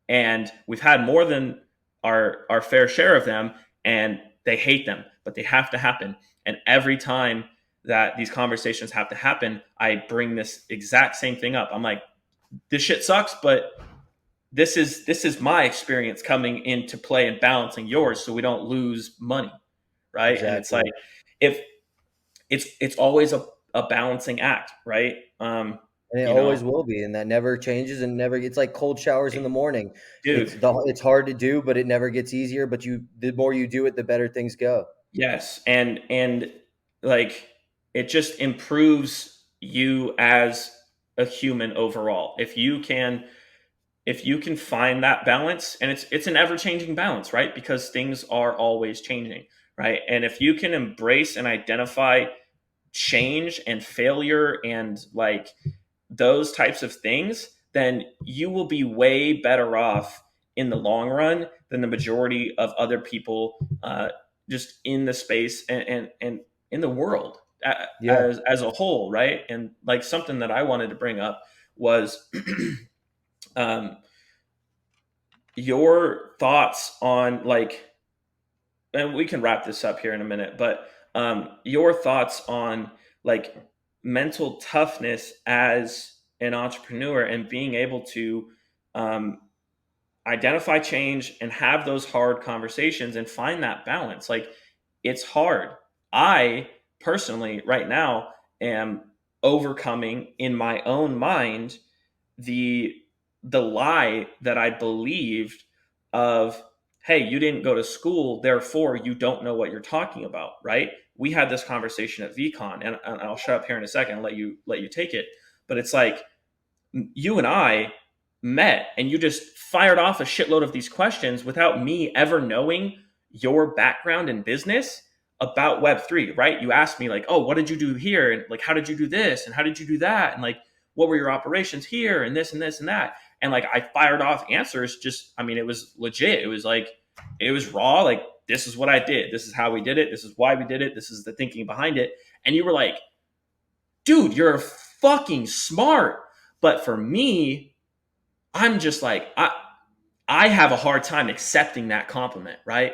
and we've had more than our fair share of them, and they hate them, but they have to happen. And every time that these conversations have to happen, I bring this exact same thing up. I'm like, this shit sucks, but this is my experience coming into play and balancing yours, so we don't lose money, right? And it's like, Exactly. if it's always a balancing act, right? And it You always know, will be, and that never changes and never it's like cold showers in the morning. dude. It's hard to do, but it never gets easier, but the more you do it, the better things go. Yes, and like it just improves you as a human overall. If you can find that balance, and it's an ever-changing balance, right? Because things are always changing, right? And if you can embrace and identify change and failure and like those types of things, then you will be way better off in the long run than the majority of other people, just in the space and in the world, Yeah. as a whole, right? And like something that I wanted to bring up was um, your thoughts on like, and we can wrap this up here in a minute, but your thoughts on like mental toughness as an entrepreneur and being able to um, identify change and have those hard conversations and find that balance. Like, it's hard. I personally, right now, am overcoming in my own mind the lie that I believed of, hey, you didn't go to school, therefore you don't know what you're talking about, right? We had this conversation at VCon, and I'll shut up here in a second and let you take it. But it's like, you and I met and you just fired off a shitload of these questions without me ever knowing your background in business about Web3, right? You asked me like, oh, what did you do here? And like, how did you do this? And how did you do that? And like, what were your operations here? And this and this and that. And like, I fired off answers. Just, I mean, it was legit. It was like, it was raw. Like, this is what I did. This is how we did it. This is why we did it. This is the thinking behind it. And you were like, dude, you're fucking smart. But for me, I'm just like, I have a hard time accepting that compliment, right?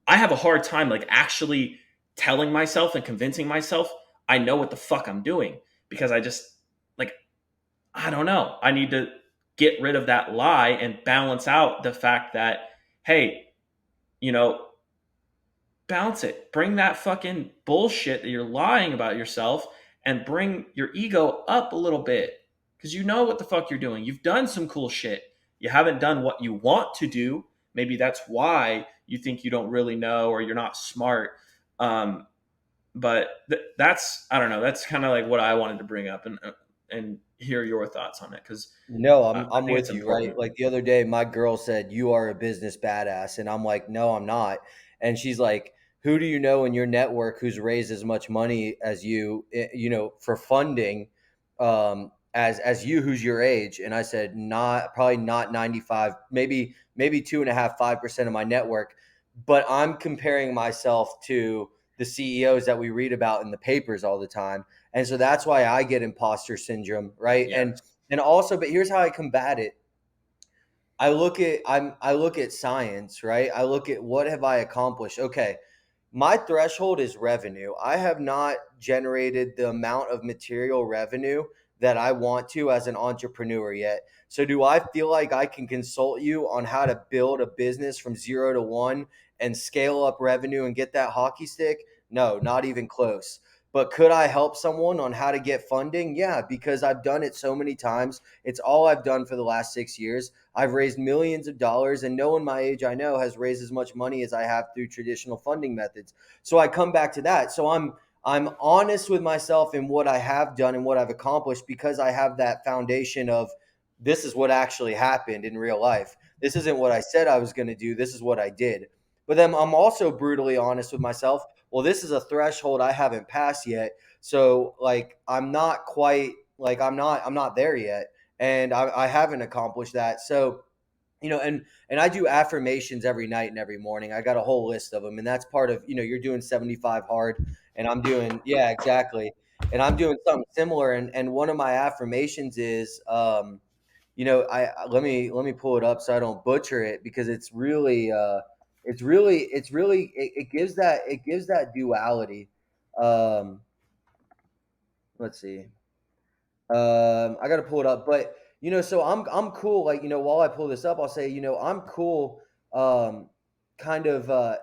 I have a hard time like actually telling myself and convincing myself I know what the fuck I'm doing, because I just like, I don't know. I need to get rid of that lie and balance out the fact that, hey, you know, balance it. Bring that fucking bullshit that you're lying about yourself and bring your ego up a little bit, because you know what the fuck you're doing. You've done some cool shit. You haven't done what you want to do. Maybe that's why you think you don't really know or you're not smart. Um, but that's, I don't know. That's kind of like what I wanted to bring up and hear your thoughts on it, because No, I I'm think it's with you, right? important. Like the other day, my girl said, "You are a business badass," and I'm like, "No, I'm not." And she's like, "Who do you know in your network who's raised as much money as you, for funding, as you, who's your age?" And I said, "Not probably not 95, maybe 2.5, 5% of my network." But I'm comparing myself to the CEOs that we read about in the papers all the time, and so that's why I get imposter syndrome, right? Yes. And And also, but here's how I combat it. I look at science, right? I look at what have I accomplished. Okay, my threshold is revenue. I have not generated the amount of material revenue that I want to as an entrepreneur yet. So, do I feel like I can consult you on how to build a business from 0 to 1 and scale up revenue and get that hockey stick? No, not even close. But could I help someone on how to get funding? Yeah, because I've done it so many times. It's all I've done for the last 6 years. I've raised millions of dollars, and no one my age I know has raised as much money as I have through traditional funding methods. So I come back to that. So I'm honest with myself in what I have done and what I've accomplished because I have that foundation of this is what actually happened in real life. This isn't what I said I was going to do. This is what I did. But then I'm also brutally honest with myself. Well, this is a threshold I haven't passed yet. So like I'm not quite like I'm not there yet, and I haven't accomplished that. So and I do affirmations every night and every morning. I got a whole list of them, and that's part of you're doing 75 hard, and I'm doing yeah, exactly, and I'm doing something similar. And one of my affirmations is let me pull it up so I don't butcher it because it gives that duality. Um, let's see. I got to pull it up, but so I'm cool. Like while I pull this up, I'll say I'm cool. Um, kind of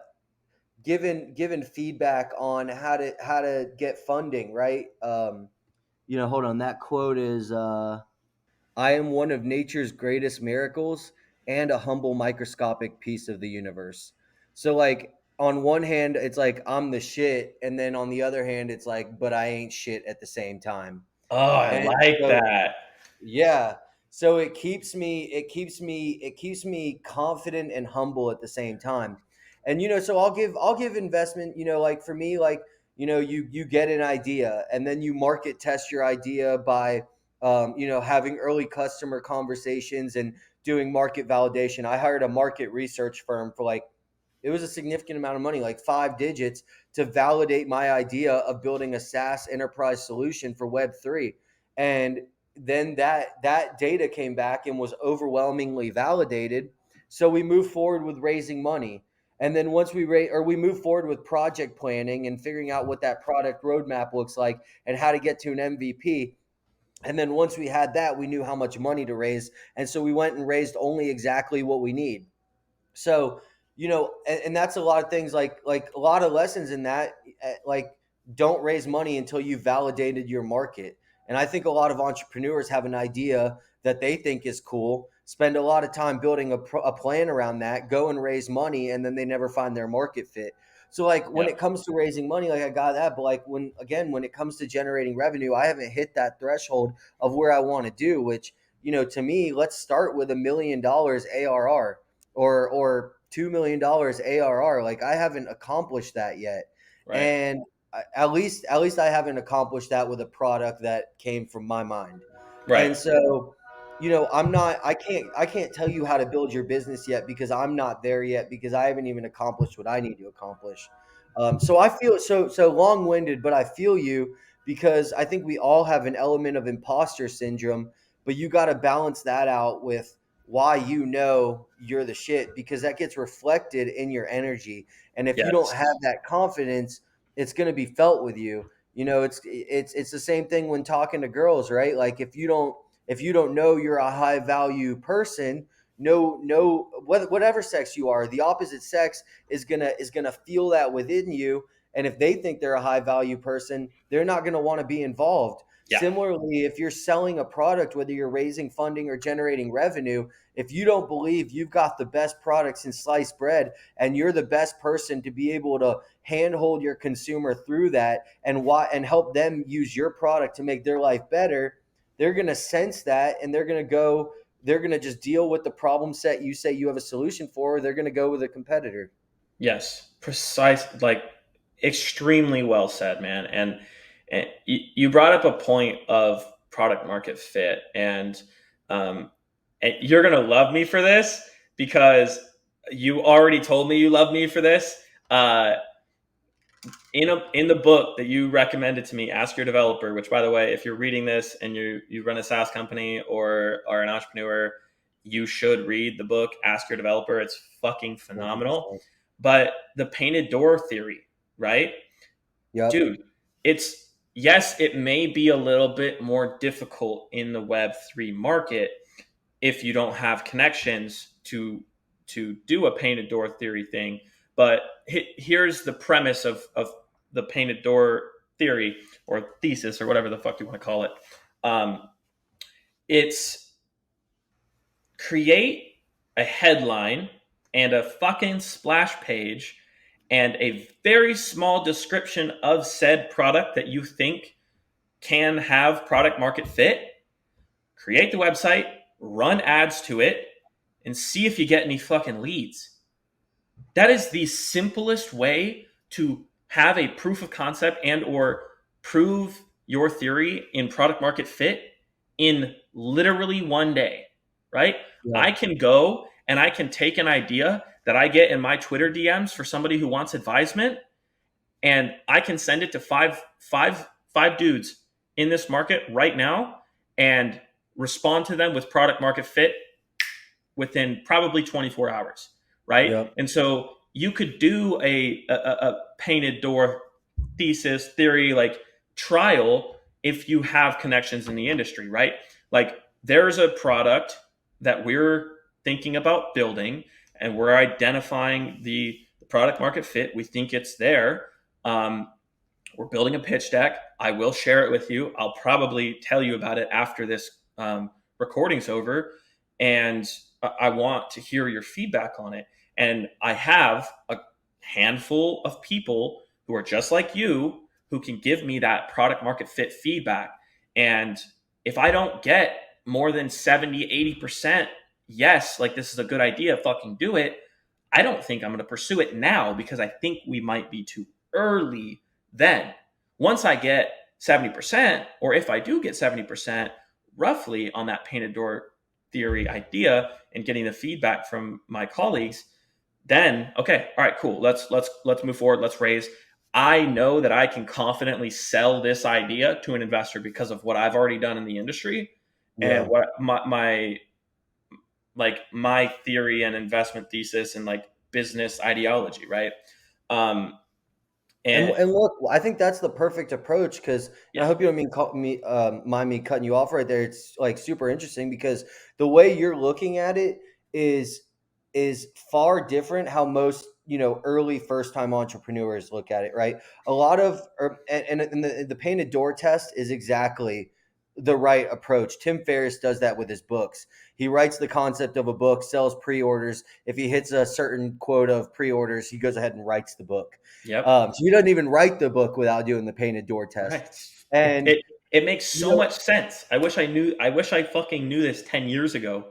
giving feedback on how to get funding, right? Hold on. That quote is, "I am one of nature's greatest miracles and a humble microscopic piece of the universe." So like on one hand, it's like I'm the shit, and then on the other hand, it's like, but I ain't shit at the same time. Oh, I And like so that. yeah. So it keeps me confident and humble at the same time. And so I'll give investment, like for me, like, you get an idea and then you market test your idea by having early customer conversations and doing market validation. I hired a market research firm for like it was a significant amount of money, like 5 digits, to validate my idea of building a SaaS enterprise solution for Web3. And then that data came back and was overwhelmingly validated. So we moved forward with raising money. And then once we move forward with project planning and figuring out what that product roadmap looks like and how to get to an MVP. And then once we had that, we knew how much money to raise. And so we went and raised only exactly what we need. So and that's a lot of things, like a lot of lessons in that, like don't raise money until you validated your market. And I think a lot of entrepreneurs have an idea that they think is cool, spend a lot of time building a plan around that, go and raise money, and then they never find their market fit. So like when it Yep. comes to raising money, like I got that, but like when it comes to generating revenue, I haven't hit that threshold of where I want to do, which to me, let's start with $1 million ARR or $2 million ARR. Like I haven't accomplished that yet, Right. and at least I haven't accomplished that with a product that came from my mind. Right. And so, I can't tell you how to build your business yet because I'm not there yet because I haven't even accomplished what I need to accomplish. So I feel so long winded, but I feel you because I think we all have an element of imposter syndrome, but you got to balance that out with why you're the shit because that gets reflected in your energy. And if you don't Yes. have that confidence, it's going to be felt with you. It's the same thing when talking to girls, right? Like if you don't know you're a high value person, no whatever sex you are, the opposite sex is gonna feel that within you. And if they think they're a high value person, they're not going to want to be involved. Yeah. Similarly, if you're selling a product, whether you're raising funding or generating revenue, if you don't believe you've got the best products in sliced bread and you're the best person to be able to handhold your consumer through that and help them use your product to make their life better, they're going to sense that and they're going to just deal with the problem set you say you have a solution for, or they're going to go with a competitor. Yes. Precise. Like extremely well said, man. And you brought up a point of product market fit, um, and you're gonna love me for this because you already told me you love me for this. Uh, in the book that you recommended to me, Ask Your Developer, which by the way, if you're reading this and you run a SaaS company or are an entrepreneur, you should read the book Ask Your Developer. It's fucking phenomenal. 100%. But the painted door theory, right? Yep. Dude, it's yes, it may be a little bit more difficult in the Web3 market if you don't have connections to do a painted door theory thing. But here's the premise of the painted door theory or thesis or whatever the fuck you want to call it. It's create a headline and a fucking splash page and a very small description of said product that you think can have product market fit. Create the website, run ads to it, and see if you get any fucking leads. That is the simplest way to have a proof of concept and or prove your theory in product market fit in literally one day, right? I Yep. can go and I can take an idea that I get in my Twitter DMs for somebody who wants advisement, and I can send it to five dudes in this market right now and respond to them with product market fit within probably 24 hours, right? Yep. And so you could do a painted door thesis theory like trial if you have connections in the industry, right? Like there's a product that we're thinking about building and we're identifying the product market fit. We think it's there. We're building a pitch deck. I will share it with you. I'll probably tell you about it after this recording's over. And I want to hear your feedback on it. And I have a handful of people who are just like you who can give me that product market fit feedback. And if I don't get more than 70, 80%, yes, like this is a good idea, fucking do it. I don't think I'm going to pursue it now because I think we might be too early then. Once I get 70%, or if I do get 70% roughly on that painted door theory idea and getting the feedback from my colleagues, then okay, all right, cool. Let's move forward. Let's raise. I know that I can confidently sell this idea to an investor because of what I've already done in the industry and Yeah. what my like my theory and investment thesis and like business ideology, right? Um, And and and look, I think that's the perfect approach because, and I yeah, hope you don't mind me cutting you off right there. It's like super interesting because the way you're looking at it is is far different how most early first time entrepreneurs look at it. Right, a lot of and the painted door test is exactly the right approach. Tim Ferriss does that with his books. He writes the concept of a book, sells pre-orders. If he hits a certain quota of pre-orders, he goes ahead and writes the book. yep, So he doesn't even write the book without doing the painted door test. right. It, And it it makes you so know, much sense. I wish I knew. I wish I fucking knew this 10 years ago.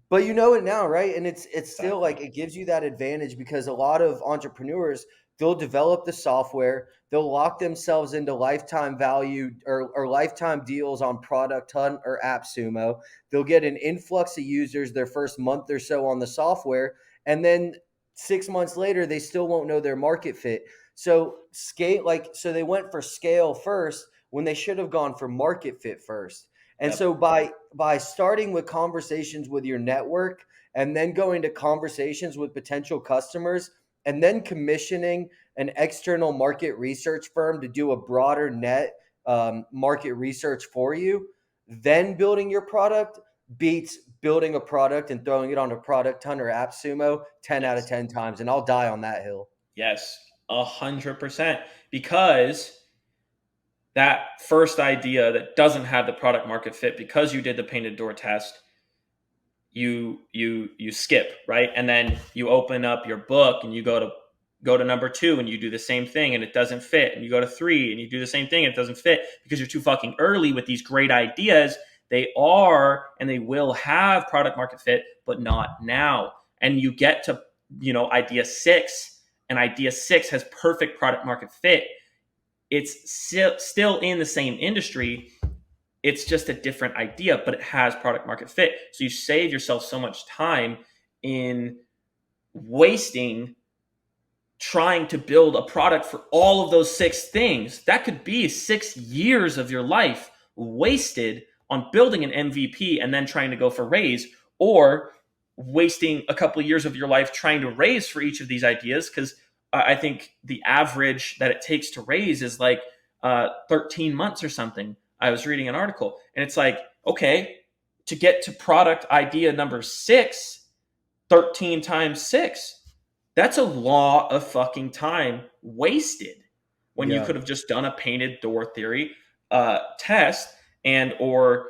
but you know it now, right? And it's still Exactly. like it gives you that advantage because a lot of entrepreneurs, they'll develop the software, they'll lock themselves into lifetime value or lifetime deals on Product Hunt or AppSumo. They'll get an influx of users their first month or so on the software, and then 6 months later, they still won't know their market fit. So so they went for scale first when they should have gone for market fit first. And Yep. so by starting with conversations with your network and then going to conversations with potential customers and then commissioning an external market research firm to do a broader net market research for you, then building your product beats building a product and throwing it on a Product Hunt or AppSumo 10 out of Yes. 10 times. And I'll die on that hill. Yes. 100%. Because that first idea that doesn't have the product market fit because you did the painted door test, you skip, right? And then you open up your book and you go to number 2 and you do the same thing and it doesn't fit, and you go to 3 and you do the same thing and it doesn't fit because you're too fucking early with these great ideas. They are and they will have product market fit, but not now. And you get to idea 6, and idea 6 has perfect product market fit. It's still in the same industry. It's just a different idea, but it has product market fit. So you save yourself so much time in wasting trying to build a product for all of those 6 things. That could be 6 years of your life wasted on building an MVP and then trying to go for raise, or wasting a couple of years of your life trying to raise for each of these ideas. Because I think the average that it takes to raise is like 13 months or something. I was reading an article, and it's like, okay, to get to product idea number 6, 13 times 6, that's a lot of fucking time wasted when you Yeah. could have just done a painted door theory test, and or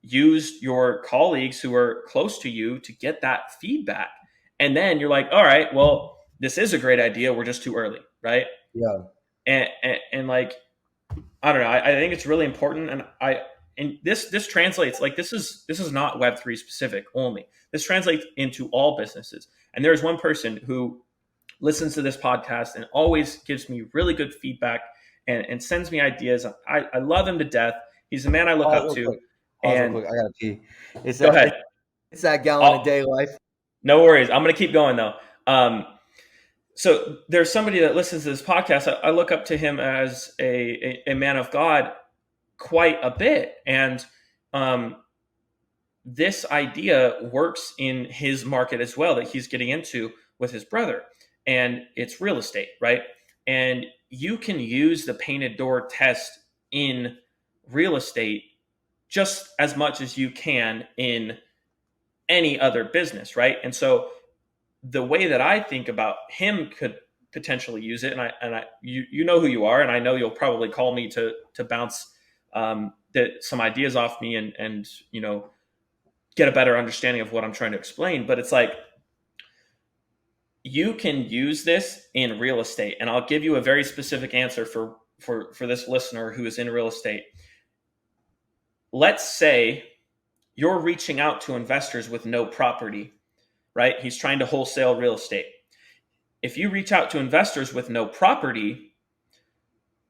used your colleagues who are close to you to get that feedback. And then you're like, all right, well, this is a great idea, we're just too early, right? Yeah. And like, I don't know. I think it's really important, and this translates, like, this is not Web3 specific only. This translates into all businesses. And there's one person who listens to this podcast and always gives me really good feedback, and sends me ideas. I love him to death. He's the man I look Pause up real to. quick. Pause real And quick. I gotta pee. It's go that ahead. it's that gallon a I'll, day life. no worries. I'm gonna keep going though. So there's somebody that listens to this podcast. I look up to him as a man of God quite a bit. And um, this idea works in his market as well, that he's getting into with his brother. And it's real estate, right? And you can use the painted door test in real estate just as much as you can in any other business, right? And so the way that I think about him could potentially use it, and you know who you are, and I know you'll probably call me to bounce some ideas off me, and get a better understanding of what I'm trying to explain. But it's like, you can use this in real estate, and I'll give you a very specific answer for this listener who is in real estate. Let's say you're reaching out to investors with no property, right? He's trying to wholesale real estate. If you reach out to investors with no property,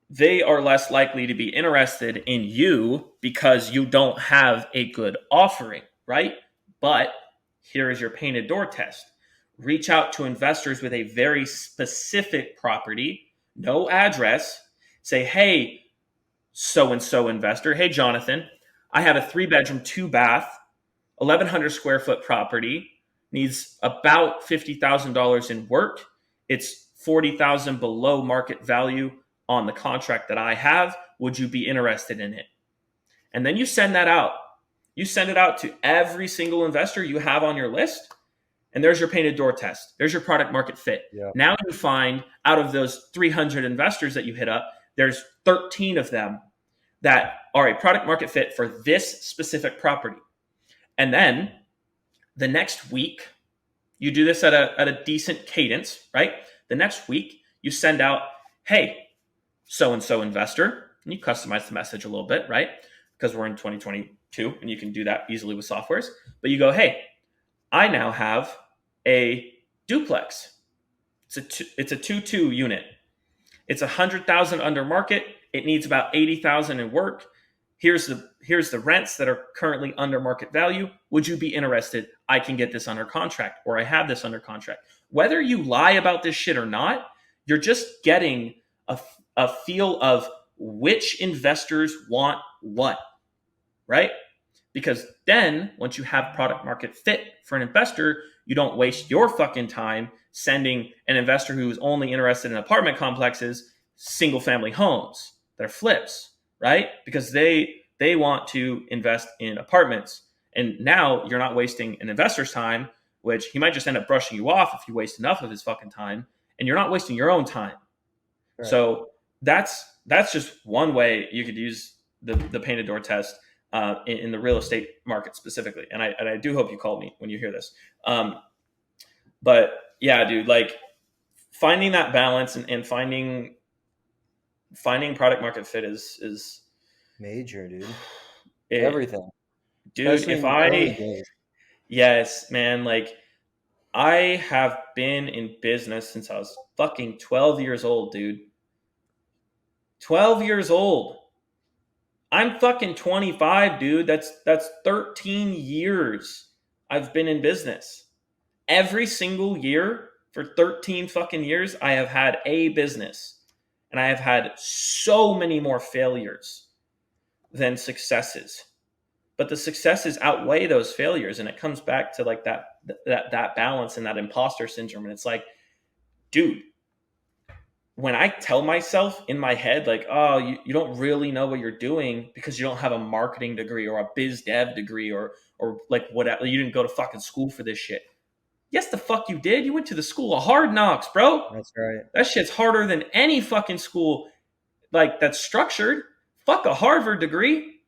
they are less likely to be interested in you because you don't have a good offering, right? But here is your painted door test. Reach out to investors with a very specific property, no address. Say, hey, so and so investor, hey, Jonathan, I have a 3-bedroom, 2-bath, 1,100 square foot property, needs about $50,000 in work. It's 40,000 below market value on the contract that I have. Would you be interested in it? And then you send that out. You send it out to every single investor you have on your list. And there's your painted door test. There's your product market fit. Yeah. Now you find, out of those 300 investors that you hit up, there's 13 of them that are a product market fit for this specific property. And then the next week, you do this at a decent cadence, right? The next week, you send out, hey, so-and-so investor, and you customize the message a little bit, right? Because we're in 2022 and you can do that easily with softwares. But you go, hey, I now have a duplex. It's a 2-2 unit. It's 100,000 under market. It needs about 80,000 in work. Here's the rents that are currently under market value. Would you be interested? I can get this under contract, or I have this under contract. Whether you lie about this shit or not, you're just getting a feel of which investors want what, right? Because then once you have product market fit for an investor, you don't waste your fucking time sending an investor who is only interested in apartment complexes single family homes that are flips, right? Because they want to invest in apartments. And now you're not wasting an investor's time, which he might just end up brushing you off if you waste enough of his fucking time, and you're not wasting your own time. Right. So that's just one way you could use the painted door test in the real estate market specifically. And I do hope you call me when you hear this. But yeah, dude, like, finding that balance and finding product market fit is Major, dude. it, Everything. dude. Especially If in the early I days. Yes, man, like, I have been in business since I was fucking 12 years old, dude. 12 years old. I'm fucking 25, dude. That's 13 years I've been in business. Every single year For 13 fucking years, I have had a business, and I have had so many more failures than successes. But the successes outweigh those failures, and it comes back to like that balance and that imposter syndrome. And it's like, dude, when I tell myself in my head, like, oh, you don't really know what you're doing because you don't have a marketing degree or a biz dev degree or like whatever, you didn't go to fucking school for this shit. Yes, the fuck you did. You went to the school of hard knocks, bro. That's right. That shit's harder than any fucking school like that's structured. Fuck a Harvard degree.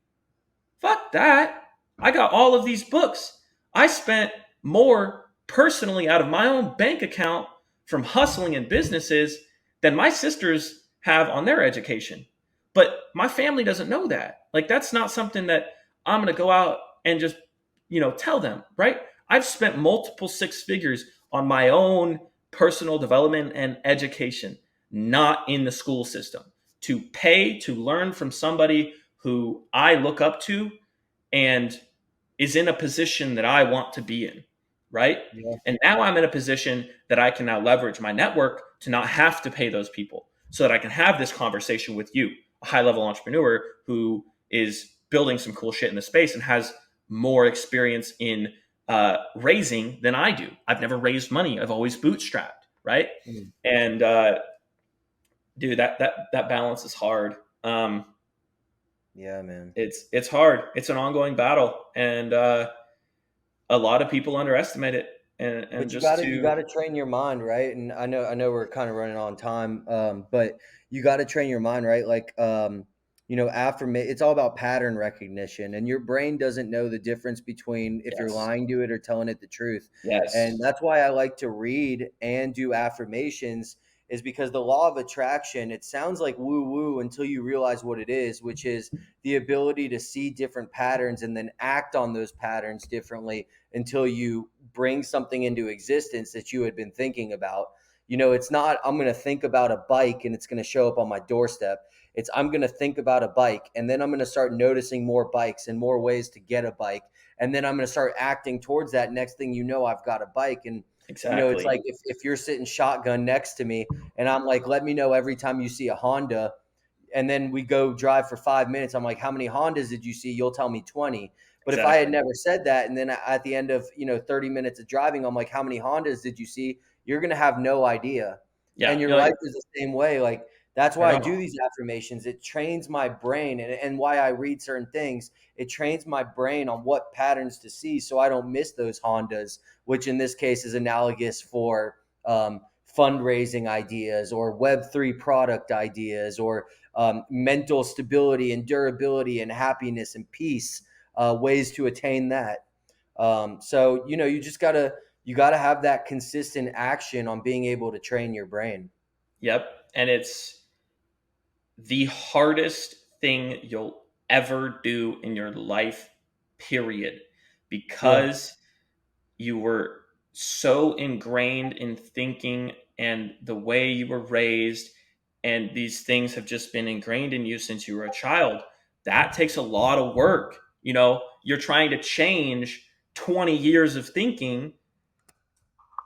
Fuck that. I got all of these books. I spent more personally out of my own bank account from hustling in businesses than my sisters have on their education. But my family doesn't know that. Like, that's not something that I'm going to go out and just, tell them, right? I've spent multiple six figures on my own personal development and education, not in the school system. To pay to learn from somebody who I look up to and is in a position that I want to be in, right? Yeah. And now I'm in a position that I can now leverage my network to not have to pay those people so that I can have this conversation with you, a high level entrepreneur who is building some cool shit in the space and has more experience in raising than I do. I've never raised money. I've always bootstrapped, right? Mm. And dude, that balance is hard. Yeah, man. It's hard. It's an ongoing battle, and a lot of people underestimate it. And But you just gotta you to gotta train your mind, right? And I know we're kind of running on time, but you gotta train your mind, right? Like, it's all about pattern recognition, and your brain doesn't know the difference between if you're yes, lying to it or telling it the truth. And yes, that's why I like to read and do affirmations, is because the law of attraction, it sounds like woo woo until you realize what it is, which is the ability to see different patterns and then act on those patterns differently until you bring something into existence that you had been thinking about. It's not I'm going to think about a bike and it's going to show up on my doorstep. It's I'm going to think about a bike and then I'm going to start noticing more bikes and more ways to get a bike. And then I'm going to start acting towards that. Next thing you know, I've got a bike. And, it's exactly. like if you're sitting shotgun next to me and I'm like, let me know every time you see a Honda, and then we go drive for 5 minutes. I'm like, how many Hondas did you see? You'll tell me 20. But if I had Exactly. never said that, and then at the end of 30 minutes of driving, I'm like, how many Hondas did you see? You're gonna have no idea. Yeah. And your You're like, life is the same way. Like that's I why I do know. these affirmations. It trains my brain, and why I read certain things. It trains my brain on what patterns to see, so I don't miss those Hondas, which in this case is analogous for fundraising ideas or Web3 product ideas or mental stability and durability and happiness and peace, ways to attain that. So you gotta have that consistent action on being able to train your brain. Yep. And it's the hardest thing you'll ever do in your life, period, Yeah, because you were so ingrained in thinking and the way you were raised, and these things have just been ingrained in you since you were a child. That takes a lot of work. You're trying to change 20 years of thinking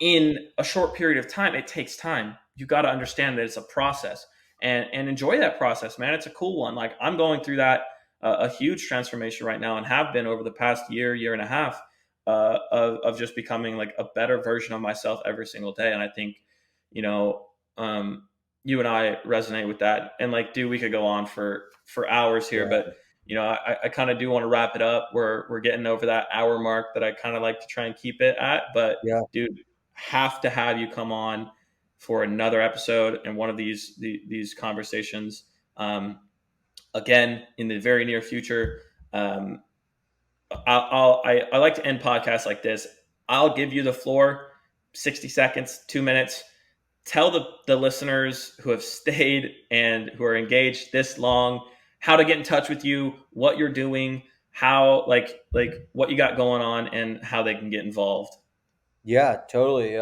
in a short period of time. It takes time. You got to understand that it's a process, and enjoy that process, man. It's a cool one. Like, I'm going through that a huge transformation right now, and have been over the past year and a half, of just becoming like a better version of myself every single day. And I think, you know, um, you and I resonate with that. And like, dude, we could go on for hours here, but yeah, I kind of do want to wrap it up. We're getting over that hour mark that I kind of like to try and keep it at. But yeah, dude, have to have you come on for another episode and one of these conversations, again in the very near future. Um, I like to end podcasts like this. I'll give you the floor, 60 seconds, 2 minutes. Tell the listeners who have stayed and who are engaged this long how to get in touch with you, what you're doing, how like what you got going on, and how they can get involved. yeah, totally.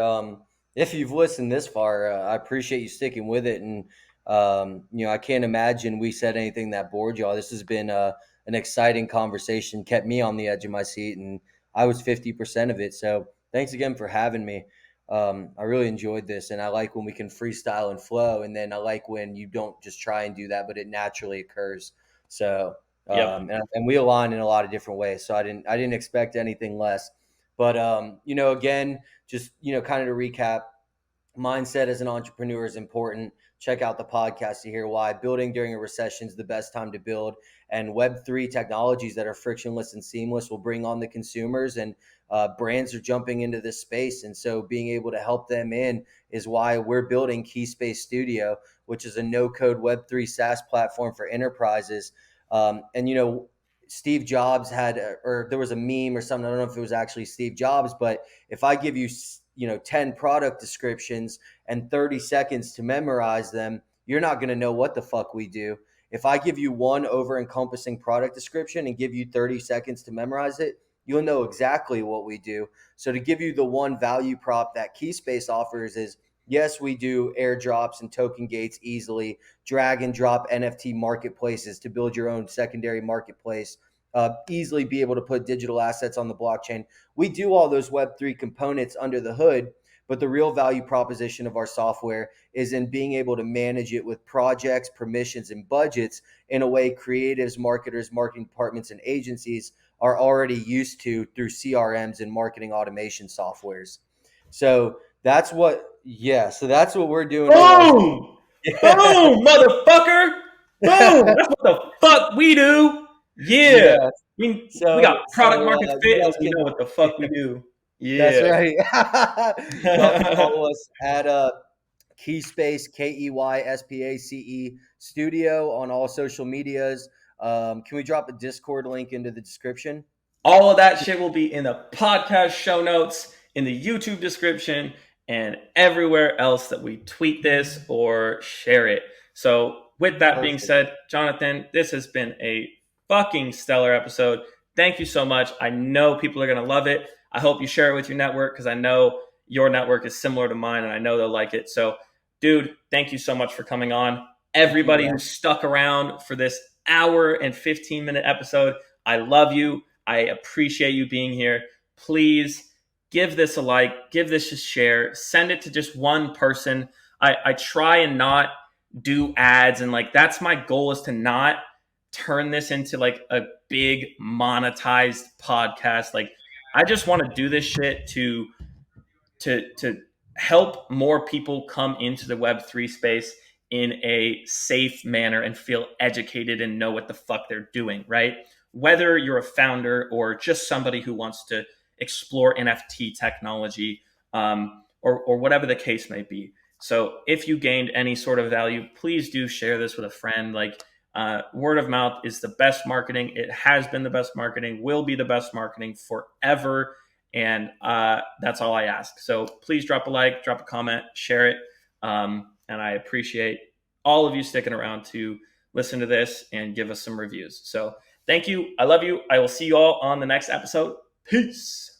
If you've listened this far, I appreciate you sticking with it. And I can't imagine we said anything that bored y'all. This has been an exciting conversation, kept me on the edge of my seat, and I was 50% of it. So thanks again for having me. I really enjoyed this, and I like when we can freestyle and flow, and then I like when you don't just try and do that, but it naturally occurs. So, Yep. and we align in a lot of different ways. So I didn't expect anything less. But again, just kind of to recap, mindset as an entrepreneur is important. Check out the podcast to hear why. Building during a recession is the best time to build. And Web3 technologies that are frictionless and seamless will bring on the consumers, and brands are jumping into this space. And so being able to help them in is why we're building Keyspace Studio, which is a no code Web3 SaaS platform for enterprises. And Steve Jobs had, or there was a meme or something. I don't know if it was actually Steve Jobs, but if I give you 10 product descriptions and 30 seconds to memorize them, you're not going to know what the fuck we do. If I give you one over encompassing product description and give you 30 seconds to memorize it, you'll know exactly what we do. So to give you the one value prop that Keyspace offers is, yes, we do airdrops and token gates easily, drag and drop NFT marketplaces to build your own secondary marketplace, easily be able to put digital assets on the blockchain. We do all those Web3 components under the hood, but the real value proposition of our software is in being able to manage it with projects, permissions, and budgets in a way creatives, marketers, marketing departments, and agencies are already used to through CRMs and marketing automation softwares. So so that's what we're doing with our. Boom! Boom, motherfucker! Boom! That's what the fuck we do. Yeah. Yeah. We got product So market you fit and guys we know can. what the fuck we do. That's Yeah. right. Y'all can follow us at Keyspace, KeySpace Studio on all social medias. Can we drop a Discord link into the description? All of that shit will be in the podcast show notes, in the YouTube description, and everywhere else that we tweet this or share it. So, with that being Perfect. said, Jonathan, this has been a fucking stellar episode. Thank you so much. I know people are going to love it. I hope you share it with your network because I know your network is similar to mine and I know they'll like it. So, dude, thank you so much for coming on. Thank you, Everybody who Ren. stuck around for this hour and 15-minute episode, I love you. I appreciate you being here. Please give this a like, give this a share, send it to just one person. I try and not do ads, and like that's my goal, is to not turn this into like a big monetized podcast. Like I just want to do this shit to help more people come into the Web3 space in a safe manner and feel educated and know what the fuck they're doing, right? Whether you're a founder or just somebody who wants to explore NFT technology, or whatever the case may be. So if you gained any sort of value, please do share this with a friend. Like word of mouth is the best marketing. It has been the best marketing, will be the best marketing forever. And that's all I ask. So please drop a like, drop a comment, share it. And I appreciate all of you sticking around to listen to this and give us some reviews. So thank you. I love you. I will see you all on the next episode. Peace.